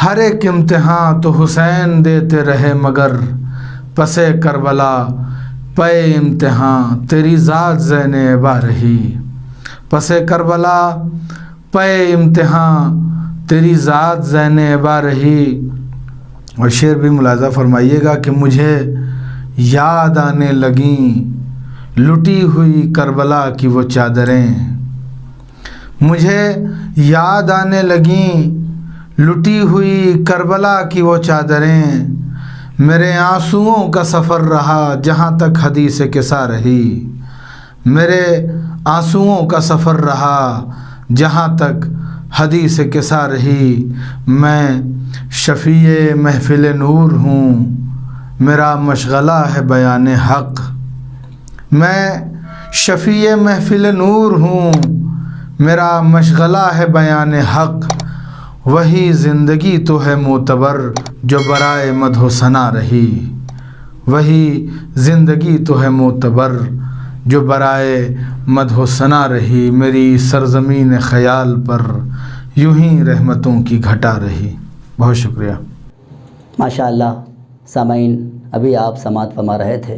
ہر ایک امتحان تو حسین دیتے رہے مگر، پسے کربلا پے امتحان تیری ذات زینب رہی، پسے کربلا پے امتحان تیری ذات زینب رہی۔ اور شعر بھی ملاحظہ فرمائیے گا کہ مجھے یاد آنے لگیں لٹی ہوئی کربلا کی وہ چادریں، مجھے یاد آنے لگیں لٹی ہوئی کربلا کی وہ چادریں، میرے آنسوؤں کا سفر رہا جہاں تک حدیث قصہ رہی، میرے آنسوؤں کا سفر رہا جہاں تک حدیث قصہ رہی، میں شفیع محفل نور ہوں میرا مشغلہ ہے بیان حق، میں شفیع محفل نور ہوں میرا مشغلہ ہے بیان حق، وہی زندگی تو ہے معتبر جو برائے مدح و ثنا رہی، وہی زندگی تو ہے معتبر جو برائے مدح و ثنا رہی، میری سرزمین خیال پر یوں ہی رحمتوں کی گھٹا رہی۔ بہت شکریہ۔ ماشاء اللہ سامعین، ابھی آپ سماعت فرما رہے تھے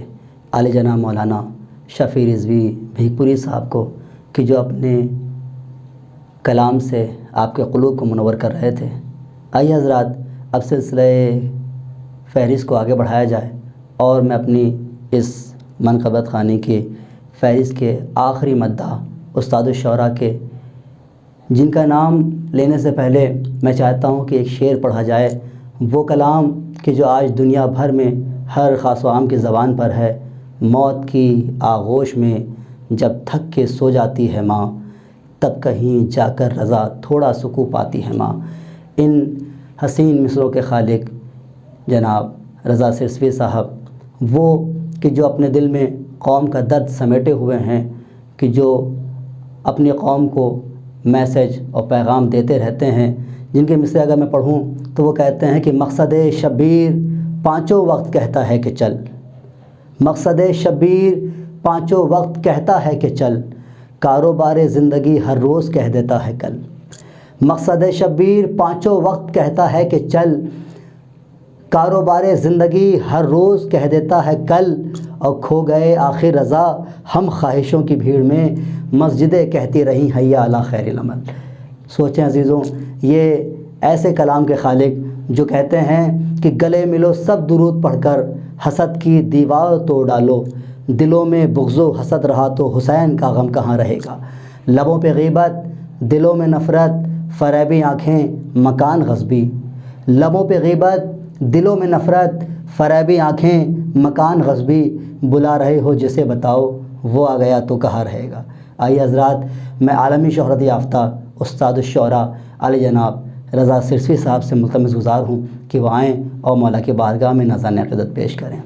عالی جناب مولانا شفیع رضوی بھیکپوری صاحب کو، کہ جو اپنے کلام سے آپ کے قلوب کو منور کر رہے تھے۔ آئیے حضرات، اب سلسلہ فہرست کو آگے بڑھایا جائے، اور میں اپنی اس منقبت خوانی کی فہرست کے آخری مداح استاد الشعراء کے، جن کا نام لینے سے پہلے میں چاہتا ہوں کہ ایک شعر پڑھا جائے، وہ کلام کہ جو آج دنیا بھر میں ہر خاص و عام کی زبان پر ہے۔ موت کی آغوش میں جب تھک کے سو جاتی ہے ماں، تب کہیں جا کر رضا تھوڑا سکون پاتی ہے ماں۔ ان حسین مصروں کے خالق جناب رضا سرسوی صاحب، وہ کہ جو اپنے دل میں قوم کا درد سمیٹے ہوئے ہیں، کہ جو اپنی قوم کو میسج اور پیغام دیتے رہتے ہیں، جن کے مصرے اگر میں پڑھوں تو وہ کہتے ہیں کہ مقصد شبیر پانچوں وقت کہتا ہے کہ چل، مقصد شبیر پانچوں وقت کہتا ہے کہ چل، کاروبار زندگی ہر روز کہہ دیتا ہے کل، مقصد شبیر پانچوں وقت کہتا ہے کہ چل، کاروبار زندگی ہر روز کہہ دیتا ہے کل، اور کھو گئے آخر رضا ہم خواہشوں کی بھیڑ میں، مسجدیں کہتی رہیں حیا علی خیر العمل۔ سوچیں عزیزوں، یہ ایسے کلام کے خالق جو کہتے ہیں کہ گلے ملو سب درود پڑھ کر حسد کی دیوار توڑ ڈالو، دلوں میں بغض و حسد رہا تو حسین کا غم کہاں رہے گا، لبوں پہ غیبت دلوں میں نفرت فریبی آنکھیں مکان غصبی، لبوں پہ غیبت دلوں میں نفرت فریبی آنکھیں مکان غصبی، بلا رہے ہو جسے بتاؤ وہ آ گیا تو کہاں رہے گا۔ آئیے حضرات، میں عالمی شہرت یافتہ استاد الشعراء علی جناب رضا سرسوی صاحب سے ملتمس گزار ہوں کہ وہ آئیں اور مولا کی بارگاہ میں نذرانِ عقیدت پیش کریں۔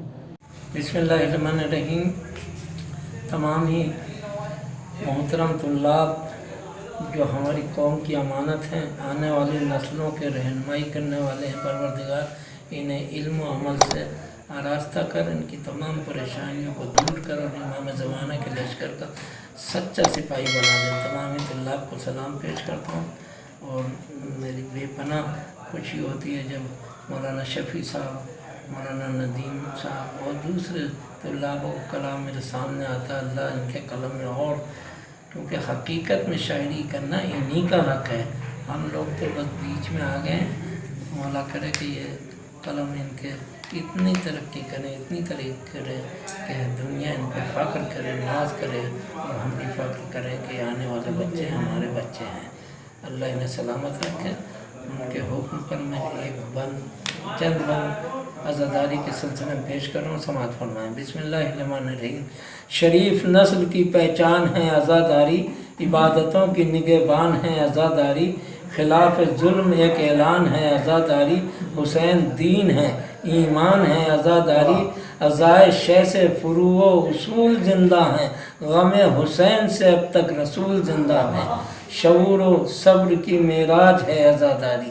بسم اللہ الرحمن الرحیم۔ تمام ہی محترم طلاب جو ہماری قوم کی امانت ہیں، آنے والی نسلوں کے رہنمائی کرنے والے ہیں، پروردگار انہیں علم و عمل سے آراستہ کر، ان کی تمام پریشانیوں کو دور کر، اور امام زمانہ کے لشکر کا سچا سپاہی بنا دے۔ تمام ہی طلاب کو سلام پیش کرتا ہوں، اور میری بے پناہ خوشی ہوتی ہے جب مولانا شفیع صاحب، مولانا ندیم صاحب اور دوسرے طلاب کو کلام میرے سامنے آتا ہے۔ اللہ ان کے قلم میں، اور کیونکہ حقیقت میں شاعری کرنا انہی کا حق ہے، ہم لوگ تو بس بیچ میں آ گئے ہیں۔ مولا کرے کہ یہ قلم ان کے اتنی ترقی کرے، اتنی ترقی کرے کہ دنیا ان پہ فخر کرے، ناز کرے، اور ہم بھی فخر کریں کہ آنے والے بچے ہمارے بچے ہیں۔ اللہ انہیں سلامت رکھے۔ ان کے حکم پر میں ایک چند بند عزاداری کے سلسلے میں پیش کر رہا ہوں، سماعت فرمائیں۔ بسم اللہ الرحمن الرحیم۔ شریف نسل کی پہچان ہے عزاداری، عبادتوں کی نگہبان ہے عزاداری، خلاف ظلم ایک اعلان ہے عزاداری، حسین دین ہے ایمان ہے عزاداری، عزائے شہ سے فروع و اصول زندہ ہیں، غم حسین سے اب تک رسول زندہ ہیں، شعور و صبر کی معراج ہے عزاداری،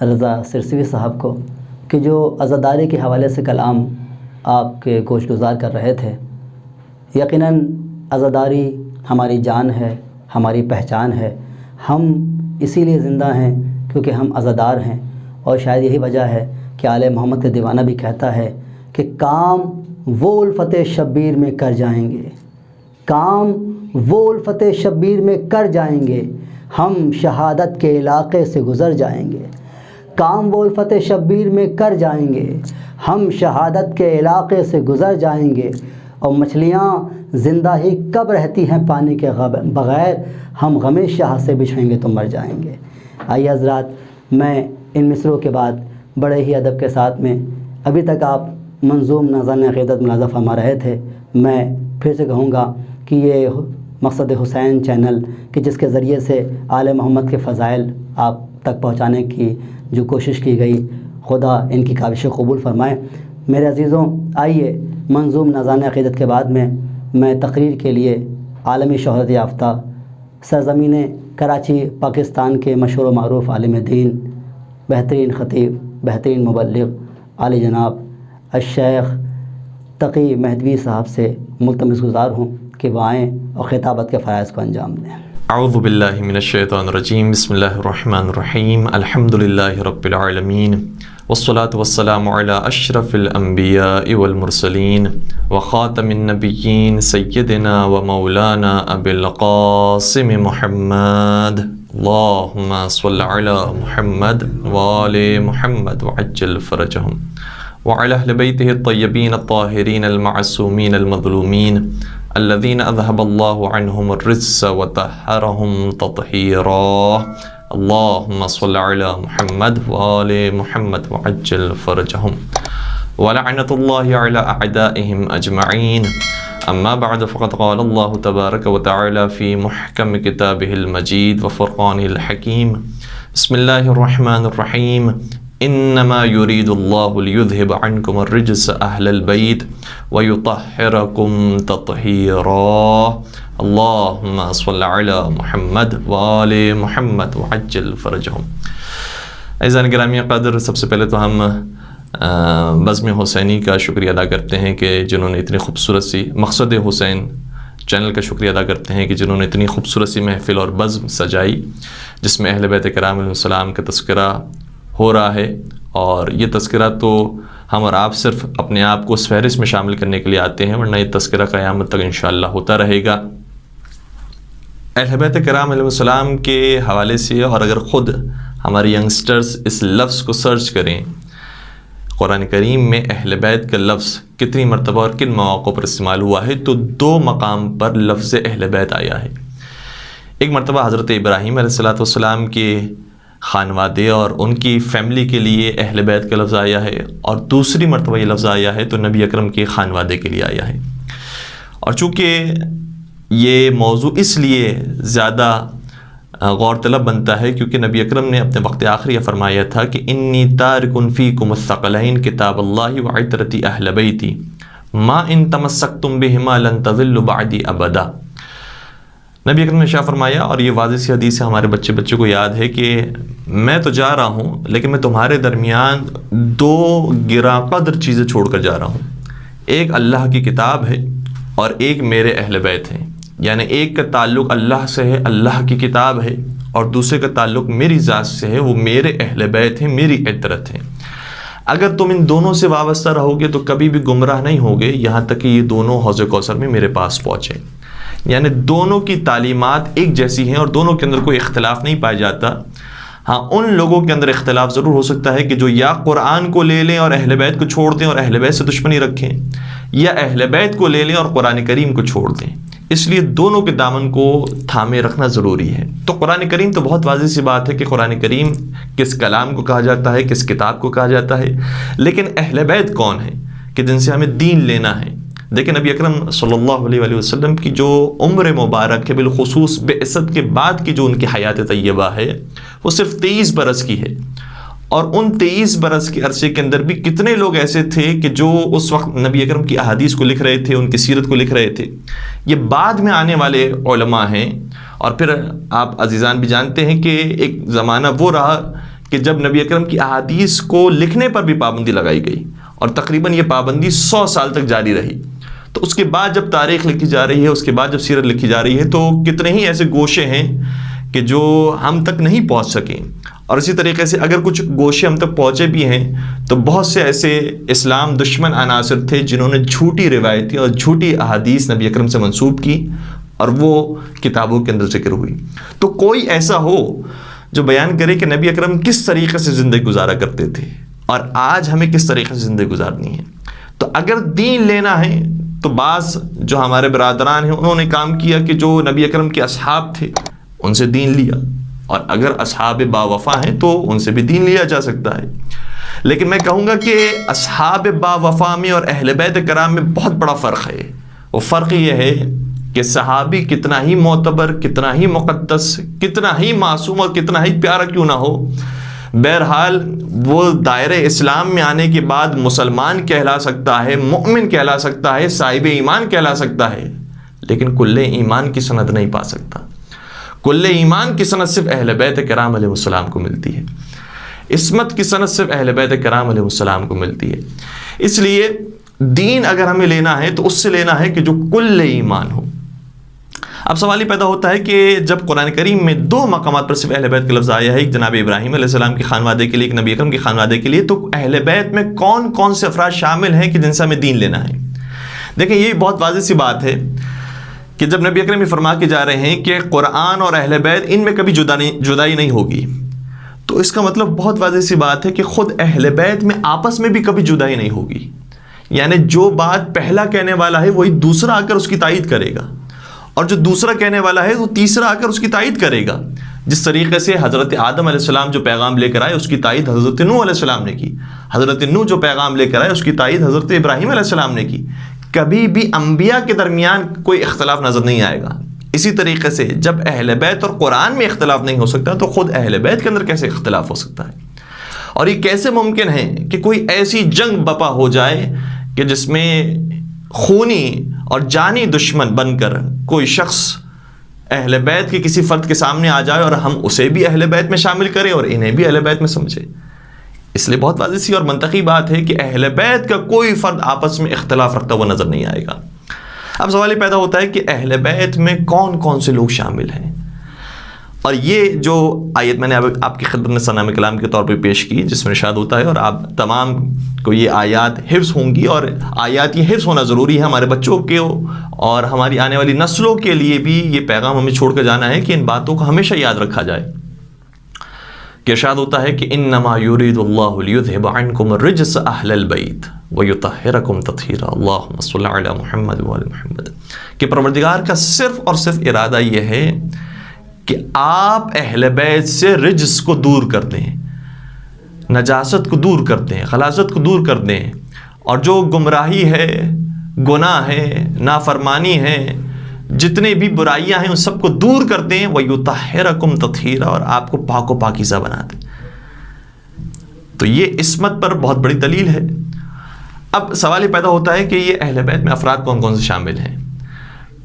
رضا سرسوی صاحب کو کہ جو عزاداری کے حوالے سے کلام آپ کے گوش گزار کر رہے تھے۔ یقیناً عزاداری ہماری جان ہے، ہماری پہچان ہے، ہم اسی لیے زندہ ہیں کیونکہ ہم عزادار ہیں، اور شاید یہی وجہ ہے کہ آل محمد کا دیوانہ بھی کہتا ہے کہ کام وہ الفت شبیر میں کر جائیں گے، کام وہ الفت شبیر میں کر جائیں گے، ہم شہادت کے علاقے سے گزر جائیں گے، کام وہ الفت شبیر میں کر جائیں گے، ہم شہادت کے علاقے سے گزر جائیں گے، اور مچھلیاں زندہ ہی کب رہتی ہیں پانی کے بغیر، ہم غم شاہ سے بچھڑیں گے تو مر جائیں گے۔ آئیے حضرات، میں ان مصروں کے بعد بڑے ہی ادب کے ساتھ میں ابھی تک آپ منظوم نظرِ عقیدت ملاحظہ فرما رہے تھے، میں پھر سے کہوں گا کہ یہ مقصد حسین چینل کہ جس کے ذریعے سے آل محمد کے فضائل آپ تک پہنچانے کی جو کوشش کی گئی، خدا ان کی کاوش قبول فرمائے۔ میرے عزیزوں، آئیے منظوم نظرِ عقیدت کے بعد میں تقریر کے لیے عالمی شہرت یافتہ سرزمین کراچی پاکستان کے مشہور و معروف عالم دین، بہترین خطیب، بہترین مبلغ، عالی جناب الشیخ تقی مہدوی صاحب سے ملتمس گزار ہوں کہ وہ آئیں اور خطابت کے فرائض کو انجام دیں۔ اعوذ باللہ من الشیطان الرجیم، بسم اللہ الرحمن الرحیم، الحمدللہ رب العالمین، والصلاة والسلام علی اشرف الانبیاء والمرسلین وخاتم النبیین سیدنا و مولانا ابی القاسم محمد، اللہم صل علی محمد وآل محمد وعجل فرجہم وعلی اہل بیتہ الطیبین الطاہرین المعصومین المظلومین الذین اذہب اللہ عنہم الرجس وطہرہم تطہیرا، اللہم صل علی محمد وآل محمد وعجل فرجہم ولعنت اللہ علی اعدائہم اجمعین۔ اما بعد فقد قال اللہ تبارک وتعالی فی محکم کتابہ المجید وفرقانہ الحکیم، بسم اللہ الرحمن الرحیم، انما یرید اللہ لیذہب عنکم الرجس اہل البیت ویطہرکم تطہیرا، اللہم صل علی محمد وآل محمد وعجل فرجہم۔ عزیزان گرامی قدر، سب سے پہلے تو ہم بزم حسینی کا شکریہ ادا کرتے ہیں کہ جنہوں نے اتنی خوبصورت سی مقصد حسین چینل کا شکریہ ادا کرتے ہیں کہ جنہوں نے اتنی خوبصورت سی محفل اور بزم سجائی جس میں اہل بیت کرام علیہ السلام کا تذکرہ ہو رہا ہے، اور یہ تذکرہ تو ہم اور آپ صرف اپنے آپ کو اس فہرست میں شامل کرنے کے لیے آتے ہیں، ورنہ یہ تذکرہ قیامت تک انشاءاللہ ہوتا رہے گا۔ اہل بیت کرام علیہ السلام کے حوالے سے، اور اگر خود ہمارے ینگسٹرز اس لفظ کو سرچ کریں، قرآن کریم میں اہل بیت کا لفظ کتنی مرتبہ اور کن مواقع پر استعمال ہوا ہے، تو 2 مقام پر لفظ اہل بیت آیا ہے۔ ایک مرتبہ حضرت ابراہیم علیہ السلام کے خانوادے اور ان کی فیملی کے لیے اہل بیت کا لفظ آیا ہے، اور دوسری مرتبہ یہ لفظ آیا ہے تو نبی اکرم کے خانوادے کے لیے آیا ہے۔ اور چونکہ یہ موضوع اس لیے زیادہ غور طلب بنتا ہے کیونکہ نبی اکرم نے اپنے وقت آخری فرمایا تھا کہ انی تارک فیکم الثقلین کتاب اللہ وعطرتی اہل بیتی ما ان تمسکتم بہما لن تضلوا بعدی ابدا۔ نبی اکرم نے شاہ فرمایا، اور یہ واضح سی حدیث ہے، ہمارے بچے کو یاد ہے، کہ میں تو جا رہا ہوں لیکن میں تمہارے درمیان 2 گراں قدر چیزیں چھوڑ کر جا رہا ہوں، ایک اللہ کی کتاب ہے اور ایک میرے اہل بیت ہیں، یعنی ایک کا تعلق اللہ سے ہے، اللہ کی کتاب ہے، اور دوسرے کا تعلق میری ذات سے ہے، وہ میرے اہل بیت ہیں، میری عطرت ہیں۔ اگر تم ان دونوں سے وابستہ رہو گے تو کبھی بھی گمراہ نہیں ہوگے، یہاں تک کہ یہ دونوں حوض کوثر میں میرے پاس پہنچے۔ یعنی دونوں کی تعلیمات ایک جیسی ہیں اور دونوں کے اندر کوئی اختلاف نہیں پایا جاتا۔ ہاں، ان لوگوں کے اندر اختلاف ضرور ہو سکتا ہے کہ جو یا قرآن کو لے لیں اور اہل بیت کو چھوڑ دیں اور اہل بیت سے دشمنی رکھیں، یا اہل بیت کو لے لیں اور قرآن کریم کو چھوڑ دیں۔ اس لیے دونوں کے دامن کو تھامے رکھنا ضروری ہے۔ تو قرآن کریم تو بہت واضح سی بات ہے کہ قرآن کریم کس کلام کو کہا جاتا ہے، کس کتاب کو کہا جاتا ہے، لیکن اہل بیت کون ہے کہ جن سے ہمیں دین لینا ہے؟ دیکھیں نبی اکرم صلی اللہ علیہ وسلم کی جو عمر مبارک ہے، بالخصوص بعثت کے بعد کی جو ان کی حیات طیبہ ہے، وہ صرف 23 برس کی ہے، اور ان 23 برس کے عرصے کے اندر بھی کتنے لوگ ایسے تھے کہ جو اس وقت نبی اکرم کی احادیث کو لکھ رہے تھے، ان کی سیرت کو لکھ رہے تھے۔ یہ بعد میں آنے والے علماء ہیں، اور پھر آپ عزیزان بھی جانتے ہیں کہ ایک زمانہ وہ رہا کہ جب نبی اکرم کی احادیث کو لکھنے پر بھی پابندی لگائی گئی اور تقریباً یہ پابندی 100 سال تک جاری رہی، تو اس کے بعد جب تاریخ لکھی جا رہی ہے، اس کے بعد جب سیرت لکھی جا رہی ہے، تو کتنے ہی ایسے گوشے ہیں کہ جو ہم تک نہیں پہنچ سکیں، اور اسی طریقے سے اگر کچھ گوشے ہم تک پہنچے بھی ہیں تو بہت سے ایسے اسلام دشمن عناصر تھے جنہوں نے جھوٹی روایتیں اور جھوٹی احادیث نبی اکرم سے منسوب کی اور وہ کتابوں کے اندر ذکر ہوئی۔ تو کوئی ایسا ہو جو بیان کرے کہ نبی اکرم کس طریقے سے زندگی گزارا کرتے تھے اور آج ہمیں کس طریقے سے زندگی گزارنی ہے۔ تو اگر دین لینا ہے تو بعض جو ہمارے برادران ہیں انہوں نے کام کیا کہ جو نبی اکرم کے اصحاب تھے ان سے دین لیا، اور اگر اصحاب با وفا ہیں تو ان سے بھی دین لیا جا سکتا ہے۔ لیکن میں کہوں گا کہ اصحاب با وفا میں اور اہل بیت کرام میں بہت بڑا فرق ہے۔ وہ فرق یہ ہے کہ صحابی کتنا ہی معتبر، کتنا ہی مقدس، کتنا ہی معصوم اور کتنا ہی پیارا کیوں نہ ہو، بہرحال وہ دائرہ اسلام میں آنے کے بعد مسلمان کہلا سکتا ہے، مؤمن کہلا سکتا ہے، صاحب ایمان کہلا سکتا ہے، لیکن کل ایمان کی سند نہیں پا سکتا۔ کل ایمان کی سند صرف اہل بیت کرام علیہ السلام کو ملتی ہے، عصمت کی سند صرف اہل بیت کرام علیہ السلام کو ملتی ہے۔ اس لیے دین اگر ہمیں لینا ہے تو اس سے لینا ہے کہ جو کل ایمان ہو۔ اب سوال یہ پیدا ہوتا ہے کہ جب قرآن کریم میں 2 مقامات پر صرف اہل بیت کا لفظ آیا ہے، ایک جناب ابراہیم علیہ السلام کی خانوادے کے لیے، ایک نبی اکرم کی خانوادے کے لیے، تو اہل بیت میں کون کون سے افراد شامل ہیں کہ جن سے ہمیں دین لینا ہے؟ دیکھیں یہ بہت واضح سی بات ہے کہ جب نبی اکرم یہ فرما کے جا رہے ہیں کہ قرآن اور اہل بیت ان میں کبھی جدائی نہیں ہوگی، تو اس کا مطلب بہت واضح سی بات ہے کہ خود اہل بیت میں آپس میں بھی کبھی جدائی نہیں ہوگی۔ یعنی جو بات پہلا کہنے والا ہے وہی دوسرا آ کر اس کی تائید کرے گا، اور جو دوسرا کہنے والا ہے وہ تیسرا آ کر اس کی تائید کرے گا۔ جس طریقے سے حضرت آدم علیہ السلام جو پیغام لے کر آئے اس کی تائید حضرت نوح علیہ السلام نے کی، حضرت نوح جو پیغام لے کر آئے اس کی تائید حضرت ابراہیم علیہ السلام نے کی۔ کبھی بھی انبیاء کے درمیان کوئی اختلاف نظر نہیں آئے گا۔ اسی طریقے سے جب اہل بیت اور قرآن میں اختلاف نہیں ہو سکتا تو خود اہل بیت کے اندر کیسے اختلاف ہو سکتا ہے؟ اور یہ کیسے ممکن ہے کہ کوئی ایسی جنگ بپا ہو جائے کہ جس میں خونی اور جانی دشمن بن کر کوئی شخص اہل بیت کے کسی فرد کے سامنے آ جائے اور ہم اسے بھی اہل بیت میں شامل کریں اور انہیں بھی اہل بیت میں سمجھے؟ اس لیے بہت واضح سی اور منطقی بات ہے کہ اہل بیت کا کوئی فرد آپس میں اختلاف رکھتا ہوا نظر نہیں آئے گا۔ اب سوال یہ پیدا ہوتا ہے کہ اہل بیت میں کون کون سے لوگ شامل ہیں، اور یہ جو آیت میں نے آپ کی خدمت میں ثناء کلام کے طور پہ پیش کی جس میں ارشاد ہوتا ہے، اور آپ تمام کو یہ آیات حفظ ہوں گی، اور آیات یہ حفظ ہونا ضروری ہے ہمارے بچوں کے اور ہماری آنے والی نسلوں کے لیے بھی یہ پیغام ہمیں چھوڑ کر جانا ہے کہ ان باتوں کو ہمیشہ یاد رکھا جائے۔ کہ ارشاد ہوتا ہے کہ انما یرید اللہ لیذھب عنکم الرجس اہل البیت ویطہرکم تطہیرا، اللہم صل علی محمد وآل محمد، کہ پروردگار کا صرف اور صرف ارادہ یہ ہے کہ آپ اہل بیت سے رجس کو دور کر دیں، نجاست کو دور کر دیں، خلاصت کو دور کر دیں، اور جو گمراہی ہے، گناہ ہے، نافرمانی ہے، جتنے بھی برائیاں ہیں ان سب کو دور کر دیں، وَيُطَهِّرَكُمْ تَطْهِيرًا، اور آپ کو پاک و پاکیزہ بنا دیں۔ تو یہ عصمت پر بہت بڑی دلیل ہے۔ اب سوال یہ پیدا ہوتا ہے کہ یہ اہل بیت میں افراد کون کون سے شامل ہیں؟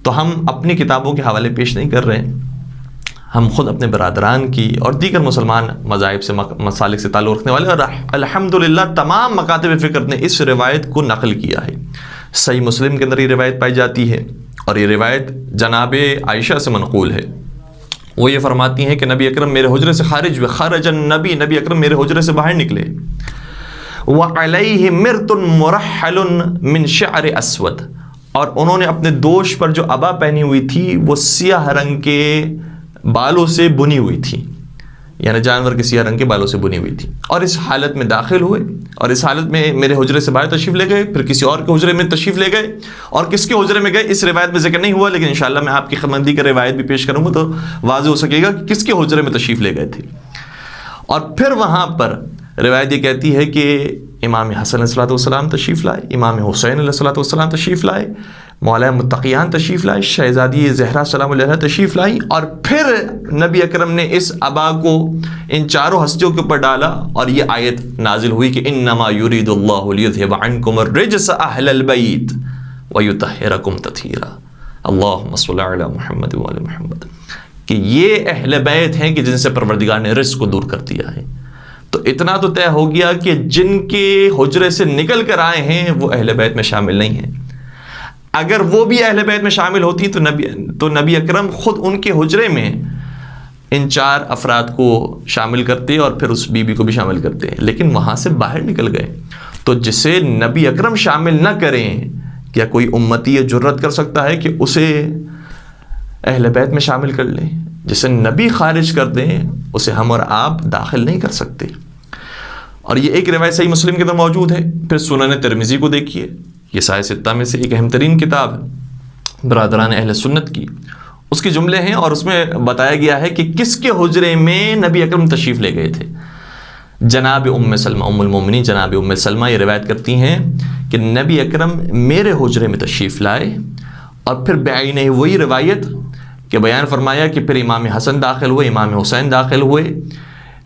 تو ہم اپنی کتابوں کے حوالے پیش نہیں کر رہے ہیں، ہم خود اپنے برادران کی اور دیگر مسلمان مذاہب سے مسالک سے تعلق رکھنے والے، اور الحمدللہ تمام مکاتب فکر نے اس روایت کو نقل کیا ہے۔ صحیح مسلم کے اندر یہ روایت پائی جاتی ہے، اور یہ روایت جناب عائشہ سے منقول ہے۔ وہ یہ فرماتی ہیں کہ نبی اکرم میرے حجرے سے خارج ہوئے، خرج النبی، نبی اکرم میرے حجرے سے باہر نکلے، وعلیہ مرط مرحل من شعر اسود، اور انہوں نے اپنے دوش پر جو عبا پہنی ہوئی تھی وہ سیاہ رنگ کے بالوں سے بنی ہوئی تھی، یعنی جانور کے سیاہ رنگ کے بالوں سے بنی ہوئی تھی، اور اس حالت میں داخل ہوئے، اور اس حالت میں میرے حجرے سے باہر تشریف لے گئے، پھر کسی اور کے حجرے میں تشریف لے گئے، اور کس کے حجرے میں گئے اس روایت میں ذکر نہیں ہوا، لیکن انشاءاللہ میں آپ کی خدمت کی روایت بھی پیش کروں گا تو واضح ہو سکے گا کہ کس کے حجرے میں تشریف لے گئے تھے۔ اور پھر وہاں پر روایت یہ کہتی ہے کہ امام حسن علیہ السلام تشریف لائے، امام حسین علیہ السلام تشریف لائے، مولا متقیان تشریف لائے، شہزادی زہرا سلام علیہ تشریف لائی، اور پھر نبی اکرم نے اس عبا کو ان چاروں ہستیوں کے اوپر ڈالا، اور یہ آیت نازل ہوئی کہ انما یرید اللہ لیذھب عنکم الرجس اہل البیت ویطہرکم تطہیرا، اللہم صل علی محمد وآل محمد، کہ یہ اہل بیت ہیں کہ جن سے پروردگار نے رجس کو دور کر دیا ہے۔ تو اتنا تو طے ہو گیا کہ جن کے حجرے سے نکل کر آئے ہیں وہ اہل بیت میں شامل نہیں ہیں. اگر وہ بھی اہل بیت میں شامل ہوتی تو نبی اکرم خود ان کے حجرے میں ان 4 افراد کو شامل کرتے اور پھر اس بی بی کو بھی شامل کرتے، لیکن وہاں سے باہر نکل گئے. تو جسے نبی اکرم شامل نہ کریں، کیا کوئی امتی یہ جرت کر سکتا ہے کہ اسے اہل بیت میں شامل کر لیں؟ جسے نبی خارج کر دیں اسے ہم اور آپ داخل نہیں کر سکتے. اور یہ ایک روایت صحیح مسلم کے اندر موجود ہے. پھر سنن ترمذی کو دیکھیے، یہ سائے 6 میں سے ایک اہم ترین کتاب ہے برادران اہل سنت کی. اس کے جملے ہیں اور اس میں بتایا گیا ہے کہ کس کے حجرے میں نبی اکرم تشریف لے گئے تھے. جناب ام سلمہ، ام المومنین جناب ام سلمہ یہ روایت کرتی ہیں کہ نبی اکرم میرے حجرے میں تشریف لائے، اور پھر بعینہ وہی روایت کہ بیان فرمایا کہ پھر امام حسن داخل ہوئے، امام حسین داخل ہوئے،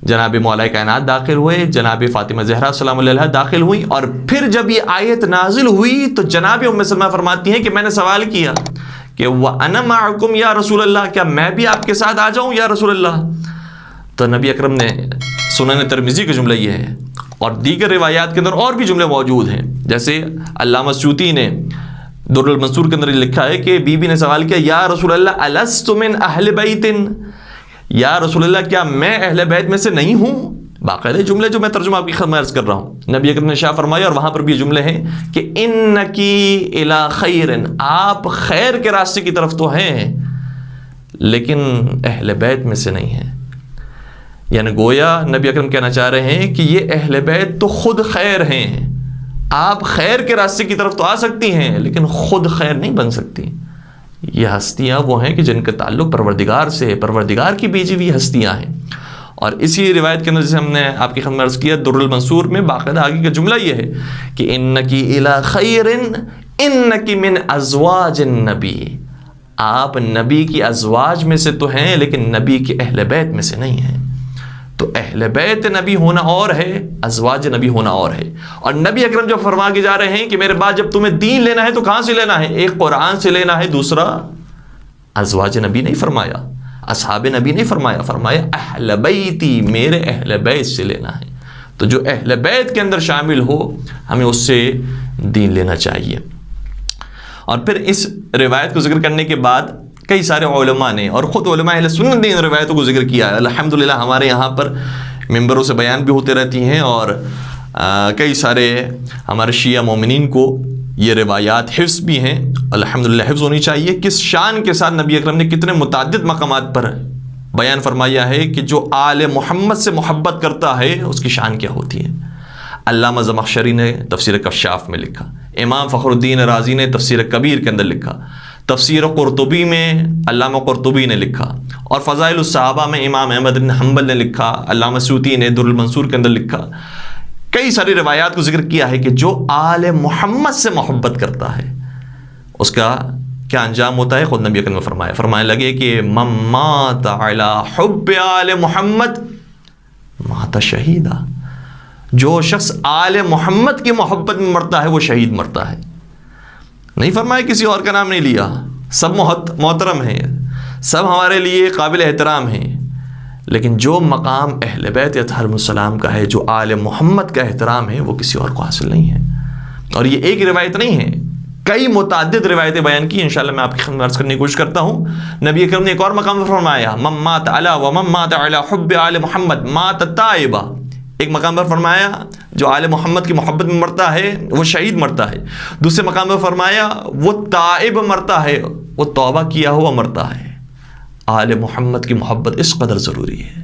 جناب مولا کائنات داخل ہوئے، جناب فاطمہ زہرا سلام اللہ علیہا داخل ہوئی. اور پھر جب یہ آیت نازل ہوئی تو جناب ام سلمہ فرماتی ہیں کہ میں نے سوال کیا کہ وَأَنَا مَعَكُمْ یا رسول اللہ، کیا میں بھی آپ کے ساتھ آ جاؤں یا رسول اللہ؟ تو نبی اکرم نے، سنن ترمذی کا جملہ یہ ہے، اور دیگر روایات کے اندر اور بھی جملے موجود ہیں. جیسے علامہ سیوطی نے در المنصور کے اندر لکھا ہے کہ بی بی نے سوال کیا یا رسول اللہ الست من اہل بیت، یا رسول اللہ کیا میں اہل بیت میں سے نہیں ہوں؟ باقاعدہ جملے جو میں ترجمہ آپ کی خدمت عرض کر رہا ہوں. نبی اکرم نے شاہ فرمایا، اور وہاں پر بھی یہ جملے ہیں کہ انکی الی خیر، آپ خیر کے راستے کی طرف تو ہیں لیکن اہل بیت میں سے نہیں ہیں. یعنی گویا نبی اکرم کہنا چاہ رہے ہیں کہ یہ اہل بیت تو خود خیر ہیں، آپ خیر کے راستے کی طرف تو آ سکتی ہیں لیکن خود خیر نہیں بن سکتی. یہ ہستیاں وہ ہیں کہ جن کا تعلق پروردگار سے ہے، پروردگار کی بھیجی ہوئی ہستیاں ہیں. اور اسی روایت کے اندر جسے ہم نے آپ کی خدمت عرض کیا در المنصور میں باقاعدہ آگے کا جملہ یہ ہے کہ انکی الی خیر انکی من ازواج النبی، آپ نبی کی ازواج میں سے تو ہیں لیکن نبی کے اہل بیت میں سے نہیں ہیں. تو اہل بیت نبی ہونا اور ہے، ازواج نبی ہونا اور ہے. اور نبی اکرم جو فرما کے جا رہے ہیں کہ میرے بعد جب تمہیں دین لینا ہے تو کہاں سے لینا ہے؟ ایک قرآن سے لینا ہے، دوسرا ازواج نبی نہیں فرمایا، اصحاب نبی نہیں فرمایا، فرمایا اہل بیتی، میرے اہل بیت سے لینا ہے. تو جو اہل بیت کے اندر شامل ہو ہمیں اس سے دین لینا چاہیے. اور پھر اس روایت کو ذکر کرنے کے بعد کئی سارے علماء نے اور خود علماء اہل سنت نے ان روایتوں کو ذکر کیا ہے. الحمدللہ ہمارے یہاں پر ممبروں سے بیان بھی ہوتے رہتی ہیں اور کئی سارے ہمارے شیعہ مومنین کو یہ روایات حفظ بھی ہیں. الحمدللہ حفظ ہونی چاہیے. کس شان کے ساتھ نبی اکرم نے کتنے متعدد مقامات پر بیان فرمایا ہے کہ جو آل محمد سے محبت کرتا ہے اس کی شان کیا ہوتی ہے. علامہ زمخشری نے تفسیر کشاف میں لکھا، امام فخر الدین رازی نے تفسیر کبیر کے اندر لکھا، تفسیر قرطبی میں علامہ قرطبی نے لکھا، اور فضائل الصحابہ میں امام احمد بن حنبل نے لکھا، علامہ سیوطی نے در المنصور کے اندر لکھا. کئی ساری روایات کو ذکر کیا ہے کہ جو آل محمد سے محبت کرتا ہے اس کا کیا انجام ہوتا ہے. خود نبی اکرم نے فرمایا، فرمانے لگے کہ من مات علی حب آل محمد مات شہیدا، جو شخص آل محمد کی محبت میں مرتا ہے وہ شہید مرتا ہے. نہیں فرمایا کسی اور کا نام نہیں لیا. سب محترم ہیں، سب ہمارے لیے قابل احترام ہیں، لیکن جو مقام اہل بیت علیہم السلام کا ہے، جو آل محمد کا احترام ہے، وہ کسی اور کو حاصل نہیں ہے. اور یہ ایک روایت نہیں ہے، کئی متعدد روایتیں بیان کی. انشاءاللہ میں آپ کی خدمت عرض کرنے کی کوشش کرتا ہوں. نبی اکرم نے ایک اور مقام پر فرمایا من مات علی ومن مات علی حب آل محمد مات تائبا. ایک مقام پر فرمایا جو آل محمد کی محبت میں مرتا ہے وہ شہید مرتا ہے. دوسرے مقام پر فرمایا وہ تائب مرتا ہے، وہ توبہ کیا ہوا مرتا ہے. آل محمد کی محبت اس قدر ضروری ہے.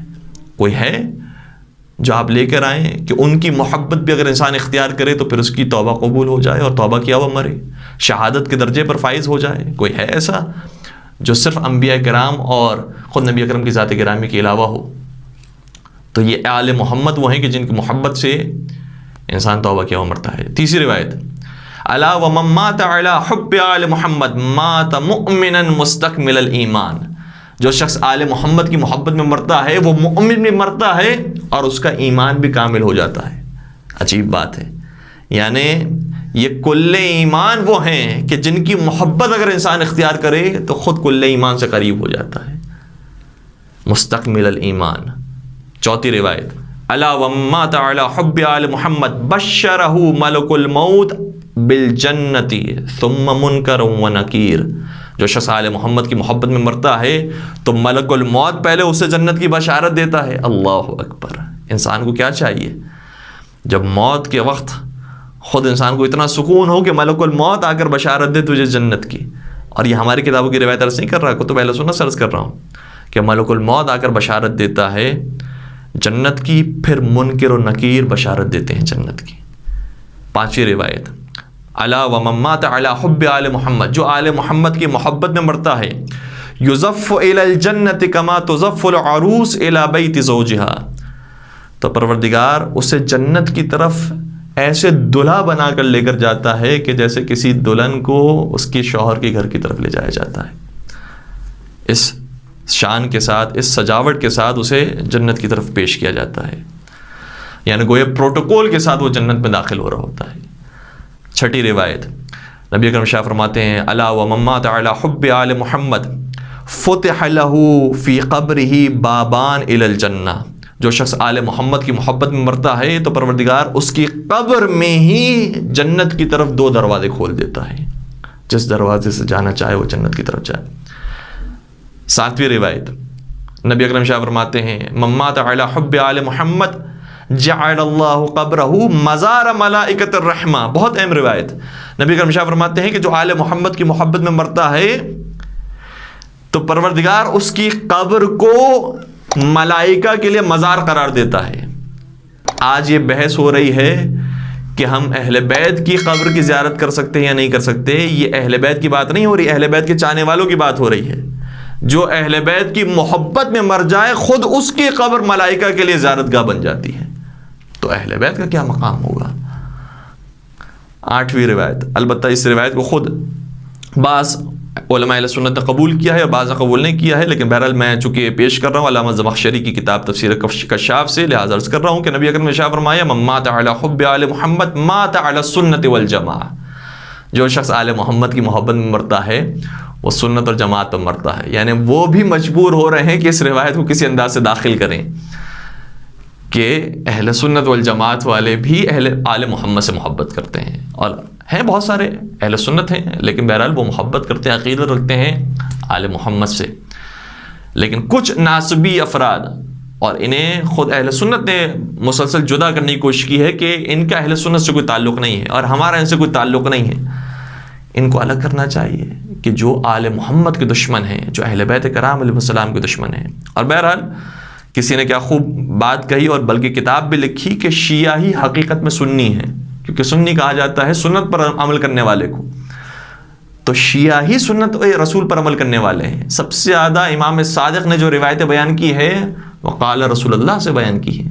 کوئی ہے جو آپ لے کر آئیں کہ ان کی محبت بھی اگر انسان اختیار کرے تو پھر اس کی توبہ قبول ہو جائے اور توبہ کیا ہوا مرے، شہادت کے درجے پر فائز ہو جائے؟ کوئی ہے ایسا جو صرف انبیاء کرام اور خود نبی اکرم کی ذات گرامی کے علاوہ ہو؟ تو یہ آل محمد وہ ہیں کہ جن کی محبت سے انسان توبہ کیا ہوا مرتا ہے. تیسری روایت الا ومن مات علی حب آل محمد مات مؤمنا مستکمل الایمان، جو شخص آل محمد کی محبت میں مرتا ہے وہ مؤمن بھی مرتا ہے اور اس کا ایمان بھی کامل ہو جاتا ہے. عجیب بات ہے. یعنی یہ کل ایمان وہ ہیں کہ جن کی محبت اگر انسان اختیار کرے تو خود کل ایمان سے قریب ہو جاتا ہے. مستکمل الایمان. چوتھی روایت الا ومات علی حب آل محمد بشرہ ملک الموت بالجنت ثم منکر و نکیر. جو شخص آل محمد کی محبت میں مرتا ہے تو ملک الموت پہلے اسے جنت کی بشارت دیتا ہے. اللہ اکبر. انسان کو کیا چاہیے جب موت کے وقت خود انسان کو اتنا سکون ہو کہ ملک الموت آ کر بشارت دے تجھے جنت کی. اور یہ ہماری کتابوں کی روایت عرض نہیں کر رہا, کتب اہل سنت عرض کر رہا ہوں کہ ملک الموت آ کر بشارت دیتا ہے جنت کی, پھر منکر و نکیر بشارت دیتے ہیں جنت کی. پانچویں روایت الا ومن مات علی حب آل محمد, جو آل محمد کی محبت میں مرتا ہے یزف الی الجنت کما تزف العروس الی بیت زوجها, تو پروردگار اسے جنت کی طرف ایسے دلہا بنا کر لے کر جاتا ہے کہ جیسے کسی دلہن کو اس کے شوہر کے گھر کی طرف لے جایا جاتا ہے. اس شان کے ساتھ, اس سجاوٹ کے ساتھ اسے جنت کی طرف پیش کیا جاتا ہے, یعنی گویا پروٹوکول کے ساتھ وہ جنت میں داخل ہو رہا ہوتا ہے. چھٹی روایت نبی اکرم شاہ فرماتے ہیں الا ومن مات علی حب آل محمد فتح له فی قبرہ بابان الی الجنہ, جو شخص آل محمد کی محبت میں مرتا ہے تو پروردگار اس کی قبر میں ہی جنت کی طرف دو دروازے کھول دیتا ہے, جس دروازے سے جانا چاہے وہ جنت کی طرف جائے. ساتویں روایت نبی اکرم شاہ فرماتے ہیں من مات علی حب آل محمد جعل اللہ قبرہ مزار ملائکۃ الرحمہ. بہت اہم روایت. نبی اکرم شاہ فرماتے ہیں کہ جو آل محمد کی محبت میں مرتا ہے تو پروردگار اس کی قبر کو ملائکہ کے لیے مزار قرار دیتا ہے. آج یہ بحث ہو رہی ہے کہ ہم اہل بیت کی قبر کی زیارت کر سکتے ہیں یا نہیں کر سکتے. یہ اہل بیت کی بات نہیں ہو رہی, اہل بیت کے چاہنے والوں کی بات ہو رہی ہے. جو اہل بیت کی محبت میں مر جائے خود اس کی قبر ملائکہ کے لیے زیارت گاہ بن جاتی ہے, تو اہل بیت کا کیا مقام ہوگا. آٹھویں روایت, البتہ اس روایت کو خود بعض علماء اہل سنت نے قبول کیا ہے اور بعض نے قبول نہیں کیا ہے, لیکن بہرحال میں چونکہ پیش کر رہا ہوں علامہ زمخشری کی کتاب تفسیر کشاف سے, لہٰذا عرض کر رہا ہوں کہ نبی اکرم نے شاہ فرمایا من مات علی حب آل محمد مات علی السنت والجماعہ. جو شخص آل محمد کی محبت میں مرتا ہے وہ سنت اور جماعت پر مرتا ہے. یعنی وہ بھی مجبور ہو رہے ہیں کہ اس روایت کو کسی انداز سے داخل کریں کہ اہل سنت والجماعت والے بھی آل محمد سے محبت کرتے ہیں, اور ہیں بہت سارے اہل سنت ہیں لیکن بہرحال وہ محبت کرتے ہیں, عقیدت رکھتے ہیں آل محمد سے. لیکن کچھ ناسبی افراد, اور انہیں خود اہل سنت نے مسلسل جدا کرنے کی کوشش کی ہے کہ ان کا اہل سنت سے کوئی تعلق نہیں ہے اور ہمارا ان سے کوئی تعلق نہیں ہے. ان کو الگ کرنا چاہیے کہ جو آل محمد کے دشمن ہیں, جو اہل بیت کرام علیہ السلام کے دشمن ہیں. اور بہرحال کسی نے کیا خوب بات کہی اور بلکہ کتاب بھی لکھی کہ شیعہ ہی حقیقت میں سنی ہے, کیونکہ سنی کہا جاتا ہے سنت پر عمل کرنے والے کو. تو شیعہ ہی سنت رسول پر عمل کرنے والے ہیں. سب سے زیادہ امام صادق نے جو روایتیں بیان کی ہے وہ قال رسول اللہ سے بیان کی ہے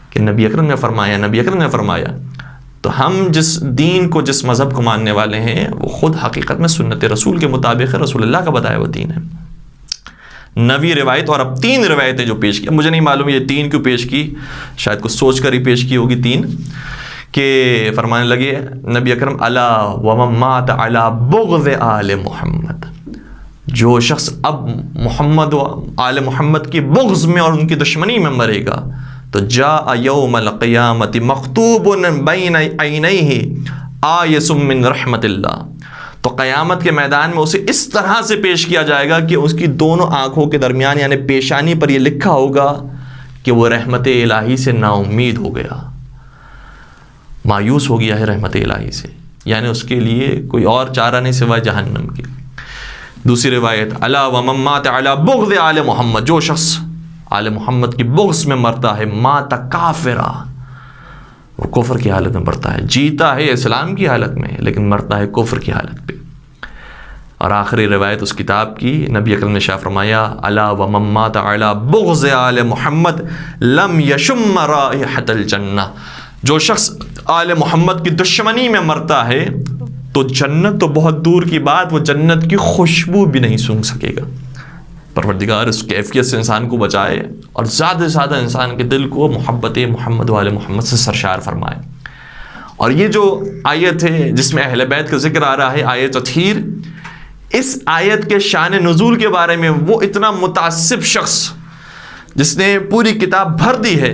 کہ نبی اکرم نے فرمایا, نبی اکرم نے فرمایا. تو ہم جس دین کو, جس مذہب کو ماننے والے ہیں وہ خود حقیقت میں سنت رسول کے مطابق رسول اللہ کا بتایا ہوا دین ہے. 9ویں روایت, اور اب 3 روایتیں جو پیش کی, مجھے نہیں معلوم یہ 3 کیوں پیش کی, شاید کچھ سوچ کر ہی پیش کی ہوگی 3, کہ فرمانے لگے نبی اکرم الا ومن مات علی بغض آل محمد, جو شخص اب محمد و آل محمد کی بغض میں اور ان کی دشمنی میں مرے گا تو جاء یوم القیامت مکتوب بین عینیہ آیس من رحمت اللہ, تو قیامت کے میدان میں اسے اس طرح سے پیش کیا جائے گا کہ اس کی دونوں آنکھوں کے درمیان یعنی پیشانی پر یہ لکھا ہوگا کہ وہ رحمت الہی سے نا امید ہو گیا, مایوس ہو گیا ہے رحمت الہی سے, یعنی اس کے لیے کوئی اور چارہ نہیں سوائے جہنم کے. دوسری روایت الا ومن مات علی بغض آل محمد, جو شخص آل محمد کی بغض میں مرتا ہے مات کافرا, وہ کفر کی حالت میں مرتا ہے, جیتا ہے اسلام کی حالت میں لیکن مرتا ہے کفر کی حالت پہ. اور آخری روایت اس کتاب کی, نبی اکرم نے شاہ فرمایا الا ومن مات علی بغض آل محمد لم یشم رائحۃ الجنہ, جو شخص آل محمد کی دشمنی میں مرتا ہے تو جنت تو بہت دور کی بات, وہ جنت کی خوشبو بھی نہیں سونگھ سکے گا. پروردگار اس کیفیت سے انسان کو بچائے اور زیادہ سے زیادہ انسان کے دل کو محبت محمد و آل محمد سے سرشار فرمائے. اور یہ جو آیت ہے جس میں اہل بیت کا ذکر آ رہا ہے, آیت تطہیر, اس آیت کے شان نزول کے بارے میں وہ اتنا متعصب شخص جس نے پوری کتاب بھر دی ہے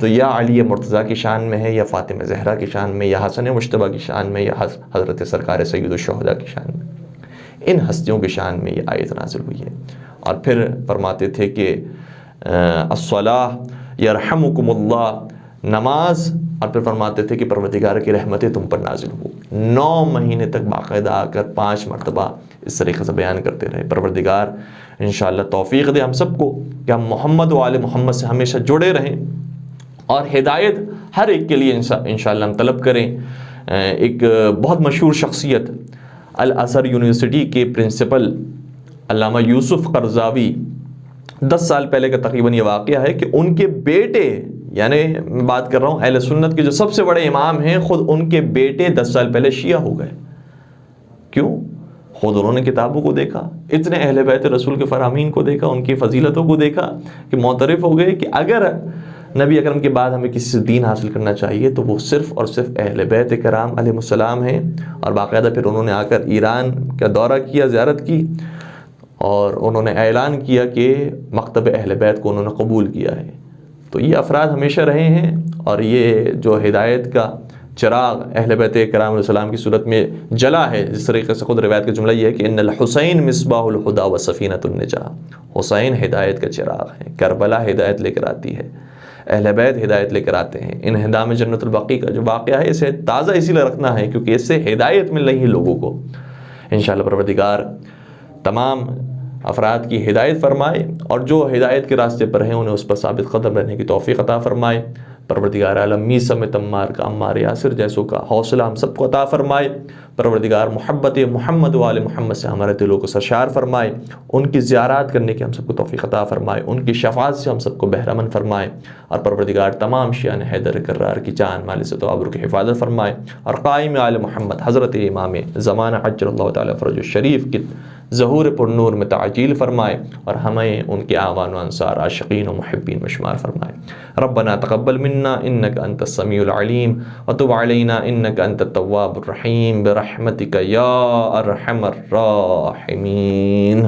تو یا علی مرتضیٰ کی شان میں ہے، یا فاطمہ زہرا کی شان میں، یا حسن مجتبیٰ کی شان میں، یا حضرت سرکار سید الشہداء کی شان میں، ان ہستیوں کی شان میں یہ آیت نازل ہوئی ہے۔ اور پھر فرماتے تھے کہ الصلاۃ یرحمکم اللہ، نماز، اور پھر فرماتے تھے کہ پروردگار کی رحمتیں تم پر نازل ہو۔ 9 مہینے تک باقاعدہ آ کر 5 مرتبہ اس طریقے سے بیان کرتے رہے۔ پروردگار انشاءاللہ توفیق دے ہم سب کو کہ ہم محمد و آل محمد سے ہمیشہ جڑے رہیں، اور ہدایت ہر ایک کے لیے انشاءاللہ ہم طلب کریں۔ ایک بہت مشہور شخصیت الازہر یونیورسٹی کے پرنسپل علامہ یوسف قرضاوی، 10 سال پہلے کا تقریباً یہ واقعہ ہے کہ ان کے بیٹے، یعنی میں بات کر رہا ہوں اہل سنت کے جو سب سے بڑے امام ہیں، خود ان کے بیٹے 10 سال پہلے شیعہ ہو گئے۔ کیوں؟ خود انہوں نے کتابوں کو دیکھا، اتنے اہل بیت رسول کے فرامین کو دیکھا، ان کی فضیلتوں کو دیکھا کہ معترف ہو گئے کہ اگر نبی اکرم کے بعد ہمیں کسی سے دین حاصل کرنا چاہیے تو وہ صرف اور صرف اہل بیت کرام علیہ السلام ہیں۔ اور باقاعدہ پھر انہوں نے آ کر ایران کا دورہ کیا، زیارت کی، اور انہوں نے اعلان کیا کہ مکتب اہل بیت کو انہوں نے قبول کیا ہے۔ تو یہ افراد ہمیشہ رہے ہیں، اور یہ جو ہدایت کا چراغ اہل بیت کرام علیہ السلام کی صورت میں جلا ہے، جس طریقے سے خود روایت کا جملہ یہ ہے کہ ان الحسین مصباح الہدی و سفینۃ النجاہ، حسین ہدایت کا چراغ ہے، کربلا ہدایت لے کر آتی ہے، اہل بیت ہدایت لے کر آتے ہیں۔ انہدام جنت البقیع کا جو واقعہ ہے اسے تازہ اسی لیے رکھنا ہے کیونکہ اس سے ہدایت مل رہی ہے لوگوں کو۔ انشاءاللہ پروردگار تمام افراد کی ہدایت فرمائے، اور جو ہدایت کے راستے پر ہیں انہیں اس پر ثابت قدم رہنے کی توفیق عطا فرمائے۔ پروردگار عالم میثم تمار کا، عمار یاسر جیسوں کا حوصلہ ہم سب کو عطا فرمائے۔ پروردگار محبت محمد و آل محمد سے ہمارے دلوں کو سرشار فرمائے، ان کی زیارات کرنے کی ہم سب کو توفیق عطا فرمائے، ان کی شفاعت سے ہم سب کو بہرہ مند فرمائے، اور پروردگار تمام شیعان حیدر کرار کی جان مال سے تو آبرو کی حفاظت فرمائے، اور قائم آل محمد حضرت امام زمانہ عجل اللہ تعالیٰ فرج الشریف کی ظہور پر نور میں تعجیل فرمائے، اور ہمیں ان کے اعوان و انصار عاشقین و محبین میں شمار فرمائے۔ ربنا تقبل منا انک انت السمیع العلیم وتب علینا انک انت التواب الرحیم برحمتک یا ارحم الراحمین۔